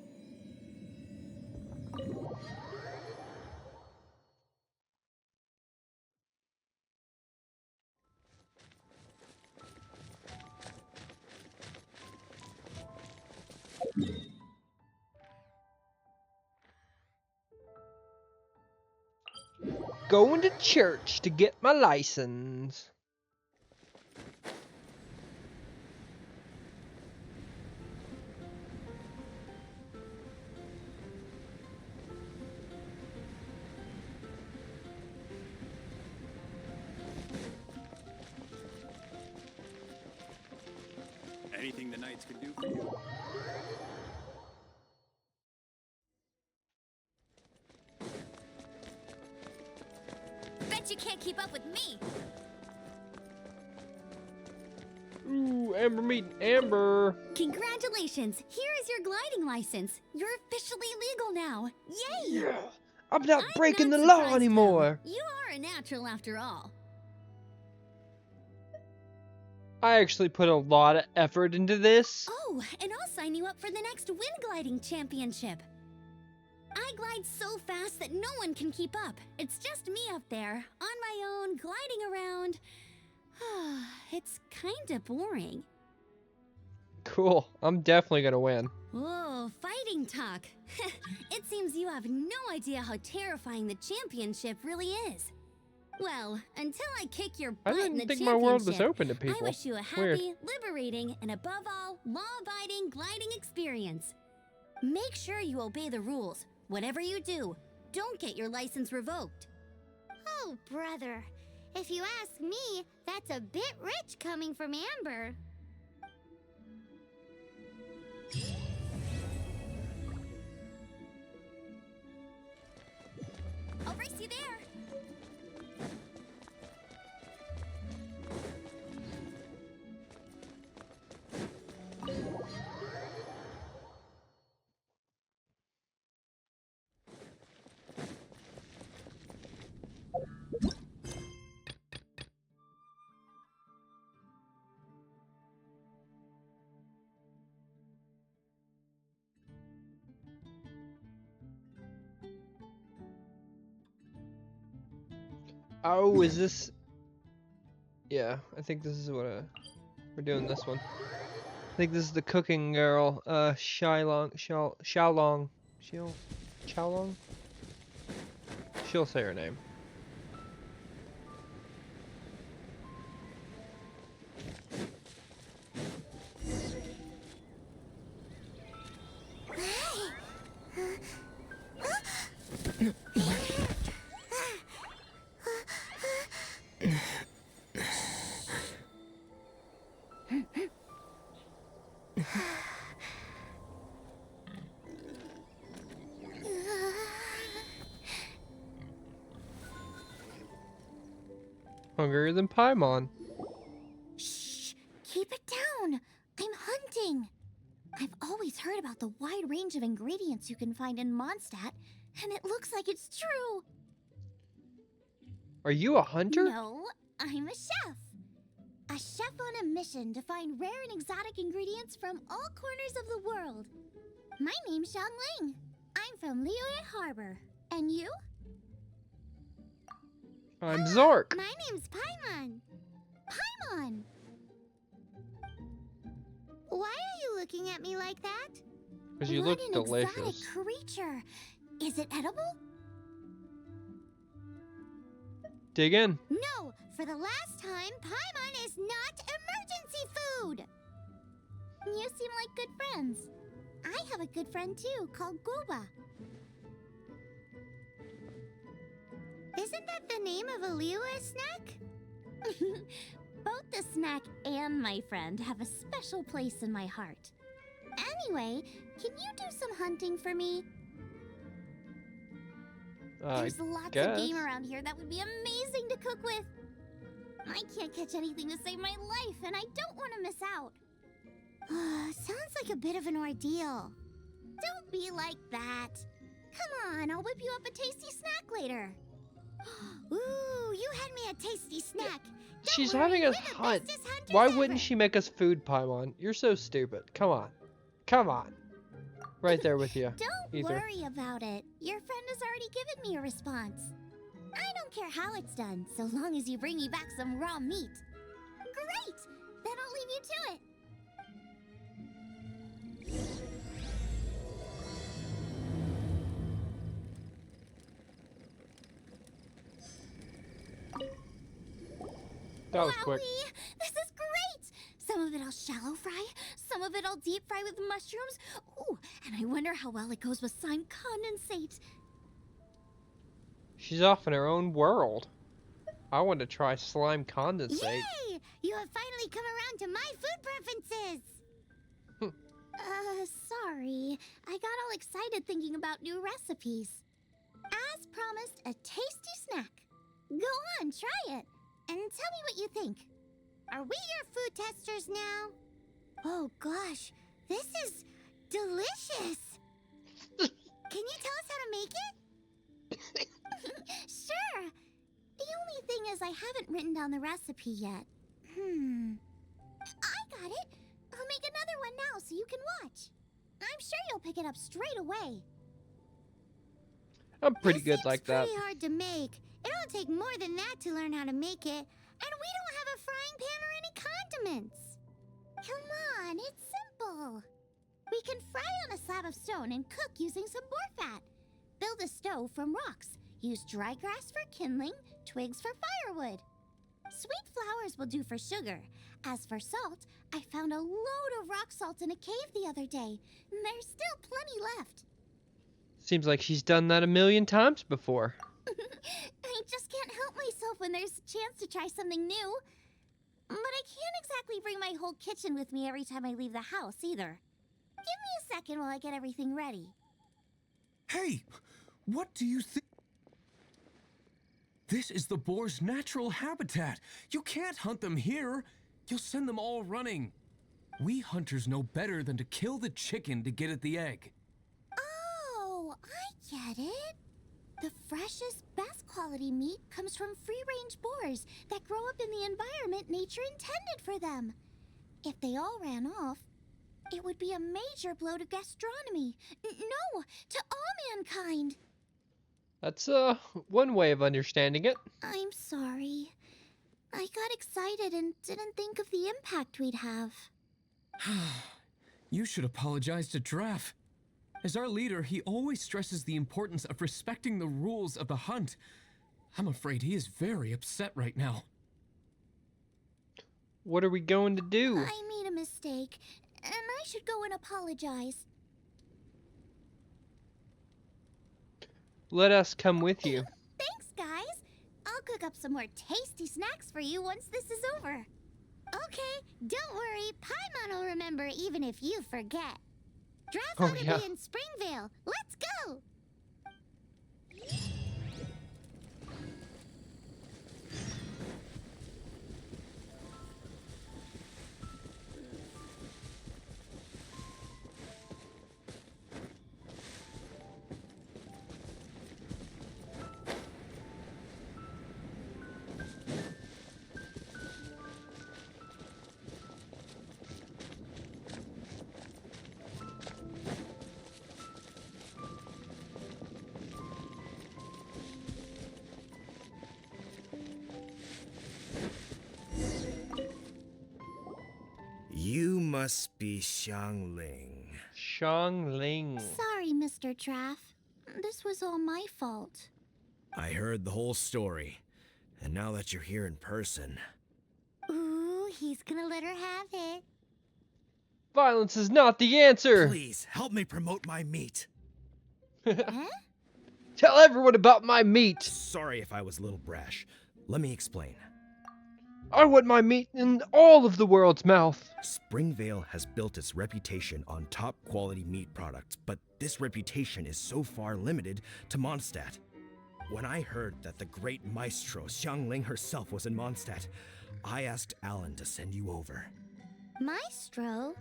Going to church to get my license. Anything the Knights can do for you? Bet you can't keep up with me. Ooh, Amber meeting Amber. Congratulations! Here is your gliding license. You're officially legal now. Yay! Yeah, I'm not I'm breaking not the law surprised, anymore. though. You are a natural after all. I actually put a lot of effort into this. Oh, and I'll sign you up for the next wind gliding championship. I glide so fast that no one can keep up. It's just me up there, on my own, gliding around. It's kinda boring. Cool. I'm definitely gonna win. Whoa, fighting talk. It seems you have no idea how terrifying the championship really is. Well, until I kick your I butt in the didn't think my world was championship, open to people. I wish you a happy, Weird. liberating, and above all, law-abiding gliding experience. Make sure you obey the rules. Whatever you do, don't get your license revoked. Oh, brother. If you ask me, that's a bit rich coming from Amber. I'll race you there. Oh, is this? Yeah, I think this is what we're doing this one. I think this is the cooking girl, Xiaolong, Xiaolong? She'll say her name. Hungrier than Paimon. Shh! Keep it down! I'm hunting! I've always heard about the wide range of ingredients you can find in Mondstadt, and it looks like it's true! Are you a hunter? No, I'm a chef! A chef on a mission to find rare and exotic ingredients from all corners of the world. My name's Xiang Ling. I'm from Liyue Harbor. And you? I'm Zork. My name's Paimon. Paimon! Why are you looking at me like that? Because you What look an delicious. exotic creature! Is it edible? Dig in. No, for the last time, Paimon is not emergency food. You seem like good friends. I have a good friend too, called Goba. Isn't that the name of a Liyue snack? Both the snack and my friend have a special place in my heart. Anyway, can you do some hunting for me? There's lots of guess. game around here that would be amazing to cook with. I can't catch anything to save my life, and I don't want to miss out. Sounds like a bit of an ordeal. Don't be like that. Come on, I'll whip you up a tasty snack later. Ooh, you had me a tasty snack. Don't She's worry, having us we're the hunt. bestest hunters Why ever. wouldn't she make us food, Paimon? You're so stupid. Come on. Come on. Right there with you. Don't Ether. worry about it. Your friend has already given me a response. I don't care how it's done, so long as you bring me back some raw meat. Great! Then I'll leave you to it. That was quick. Wowee! This is great! Some of it I'll shallow fry, some of it I'll deep fry with mushrooms. Ooh, and I wonder how well it goes with slime condensate. She's off in her own world. I want to try slime condensate. Yay! You have finally come around to my food preferences. Sorry. I got all excited thinking about new recipes. As promised, a tasty snack. Go on, try it, and tell me what you think. Are we your food testers now? Oh gosh, this is delicious. Can you tell us how to make it? Sure. The only thing is I haven't written down the recipe yet. I got it. I'll make another one now so you can watch. I'm sure you'll pick it up straight away. I'm pretty This good seems like that. pretty hard to make. It'll take more than that to learn how to make it. And we don't have a frying pan or any condiments. Come on, it's simple. We can fry on a slab of stone and cook using some boar fat. Build a stove from rocks. Use dry grass for kindling, twigs for firewood. Sweet flowers will do for sugar. As for salt, I found a load of rock salt in a cave the other day. There's still plenty left. Seems like she's done that a million times before. I just can't help myself when there's a chance to try something new. But I can't exactly bring my whole kitchen with me every time I leave the house, either. Give me a second while I get everything ready. Hey, what do you think? This is the boar's natural habitat. You can't hunt them here. You'll send them all running. We hunters know better than to kill the chicken to get at the egg. Oh, I get it. The freshest, best quality meat comes from free-range boars that grow up in the environment nature intended for them. If they all ran off, it would be a major blow to gastronomy. No, to all mankind. That's one way of understanding it. I'm sorry. I got excited and didn't think of the impact we'd have. You should apologize to Draff. As our leader, he always stresses the importance of respecting the rules of the hunt. I'm afraid he is very upset right now. What are we going to do? I made a mistake, and I should go and apologize. Let us come with you. Thanks, guys. I'll cook up some more tasty snacks for you once this is over. Okay, don't worry. Paimon will remember even if you forget. Draft Oh, ought to yeah. be in Springvale. Let's go! You must be Xiangling. Shangling. Sorry, Mr. Draff. This was all my fault. I heard the whole story, and now that you're here in person, Ooh, he's gonna let her have it. Violence is not the answer. please help me promote my meat. Huh? Tell everyone about my meat. Sorry if I was a little brash. Let me explain. I want my meat in all of the world's mouth. Springvale has built its reputation on top quality meat products, but this reputation is so far limited to Mondstadt. When I heard that the great maestro Xiangling herself was in Mondstadt, I asked Alan to send you over. Maestro?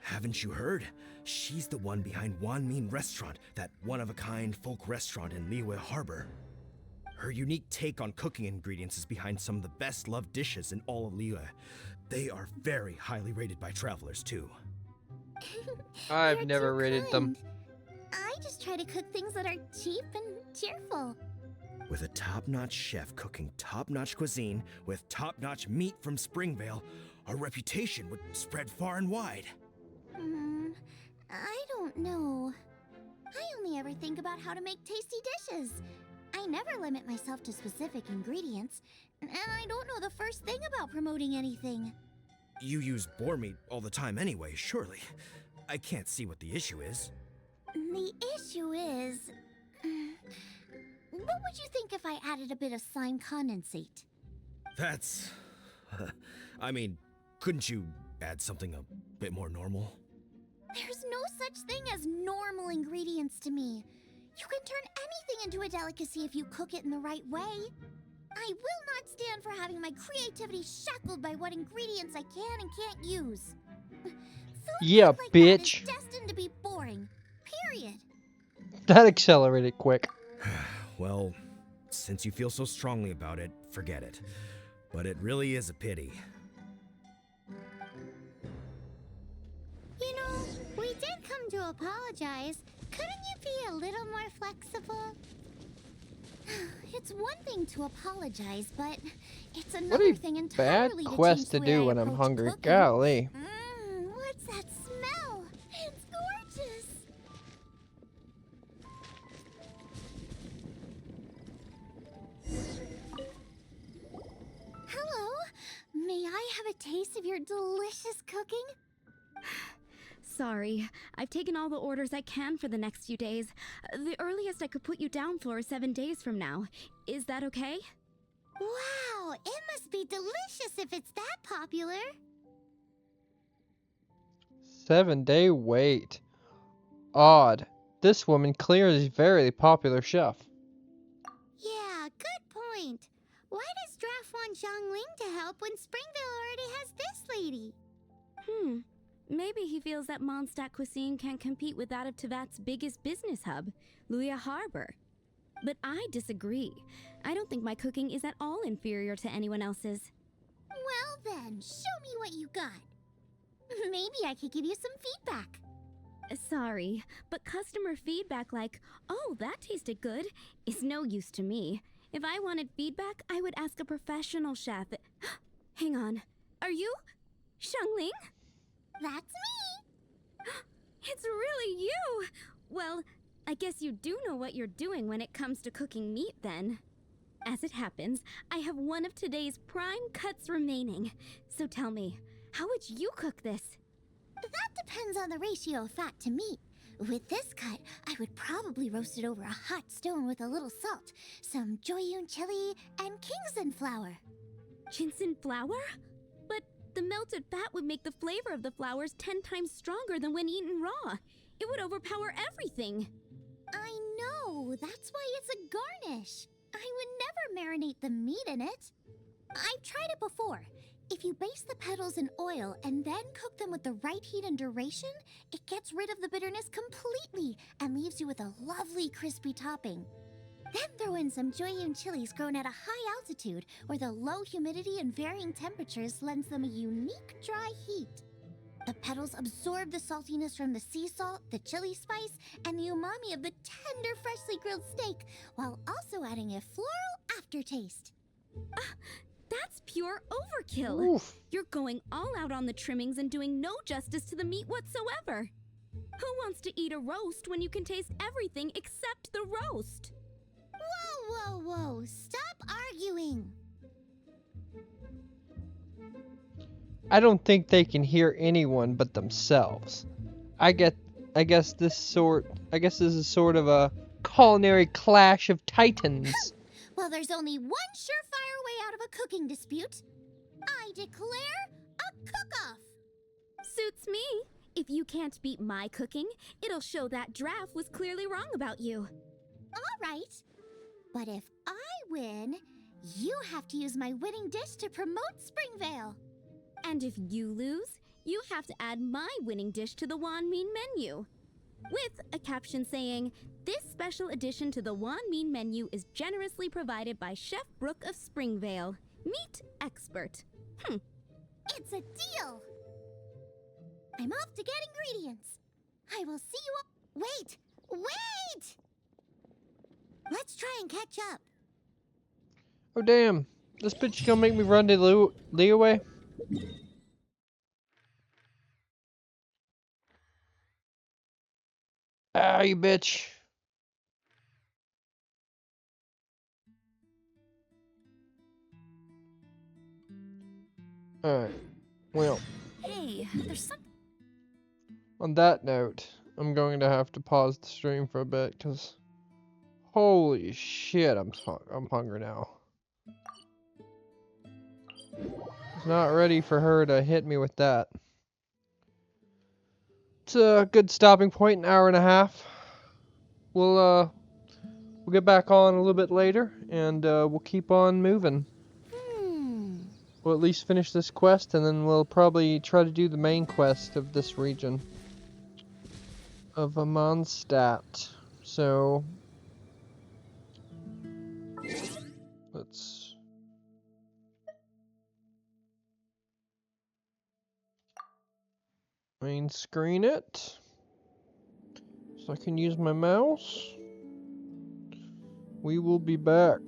Haven't you heard? She's the one behind Wanmin Restaurant, that one-of-a-kind folk restaurant in Liyue Harbor. Her unique take on cooking ingredients is behind some of the best-loved dishes in all of Liyue. They are very highly rated by travelers, too. I've You're never too rated them. kind. I just try to cook things that are cheap and cheerful. With a top-notch chef cooking top-notch cuisine with top-notch meat from Springvale, our reputation would spread far and wide. I don't know. I only ever think about how to make tasty dishes. I never limit myself to specific ingredients, and I don't know the first thing about promoting anything. You use boar meat all the time anyway, surely. I can't see what the issue is. The issue is... what would you think if I added a bit of slime condensate? That's... I mean, couldn't you add something a bit more normal? There's no such thing as normal ingredients to me. You can turn anything into a delicacy if you cook it in the right way. I will not stand for having my creativity shackled by what ingredients I can and can't use. Food Yeah, like that bitch. is destined to be boring. Period. That accelerated quick. Well, since you feel so strongly about it, forget it. But it really is a pity. You know, we did come to apologize. Couldn't you be a little more flexible? It's one thing to apologize, but it's What another a thing bad entirely quest to change the way do I when I'm approach hungry. cooking. Golly. What's that smell? It's gorgeous. Hello. May I have a taste of your delicious cooking? Sorry, I've taken all the orders I can for the next few days. The earliest I could put you down for is 7 days from now. Is that okay? Wow, it must be delicious if it's that popular. 7-day wait. Odd. This woman clearly is a very popular chef. Yeah, good point. Why does Draft want Xiangling to help when Springvale already has this lady? Maybe he feels that Mondstadt cuisine can't compete with that of Tevat's biggest business hub, Liyue Harbor. But I disagree. I don't think my cooking is at all inferior to anyone else's. Well then, show me what you got. Maybe I could give you some feedback. Sorry, but customer feedback like, oh, that tasted good, is no use to me. If I wanted feedback, I would ask a professional chef. Hang on. Are you Xiangling? That's me! It's really you! Well, I guess you do know what you're doing when it comes to cooking meat then. As it happens, I have one of today's prime cuts remaining. So tell me, how would you cook this? That depends on the ratio of fat to meat. With this cut, I would probably roast it over a hot stone with a little salt, some Joyun chili, and Kingston flour. Ginseng flour? But the melted fat would make the flavor of the flowers 10 times stronger than when eaten raw. It would overpower everything. I know, that's why it's a garnish. I would never marinate the meat in it. I've tried it before. If you baste the petals in oil and then cook them with the right heat and duration, it gets rid of the bitterness completely and leaves you with a lovely crispy topping. Then throw in some Joyun chilies grown at a high altitude where the low humidity and varying temperatures lends them a unique dry heat. The petals absorb the saltiness from the sea salt, the chili spice, and the umami of the tender, freshly grilled steak, while also adding a floral aftertaste. That's pure overkill. Oof. You're going all out on the trimmings and doing no justice to the meat whatsoever. Who wants to eat a roast when you can taste everything except the roast? Whoa, whoa, whoa! Stop arguing! I don't think they can hear anyone but themselves. I guess this is sort of a culinary clash of titans. Well, there's only one surefire way out of a cooking dispute. I declare a cook-off! Suits me. If you can't beat my cooking, it'll show that Draft was clearly wrong about you. All right. But if I win, you have to use my winning dish to promote Springvale. And if you lose, you have to add my winning dish to the Wan Mean menu. With a caption saying, this special addition to the Wan Mean menu is generously provided by Chef Brooke of Springvale, meat expert. It's a deal! I'm off to get ingredients. I will see you all. Wait! Wait! Let's try and catch up. Oh damn, this bitch is gonna make me run to Leeway? Ah, you bitch. Alright, well, Hey, there's something. on that note, I'm going to have to pause the stream for a bit, because holy shit, I'm hungry now. I was not ready for her to hit me with that. It's a good stopping point, an hour and a half. We'll get back on a little bit later, and we'll keep on moving. We'll at least finish this quest, and then we'll probably try to do the main quest of this region of Mondstadt. So let's main screen it so I can use my mouse. We will be back.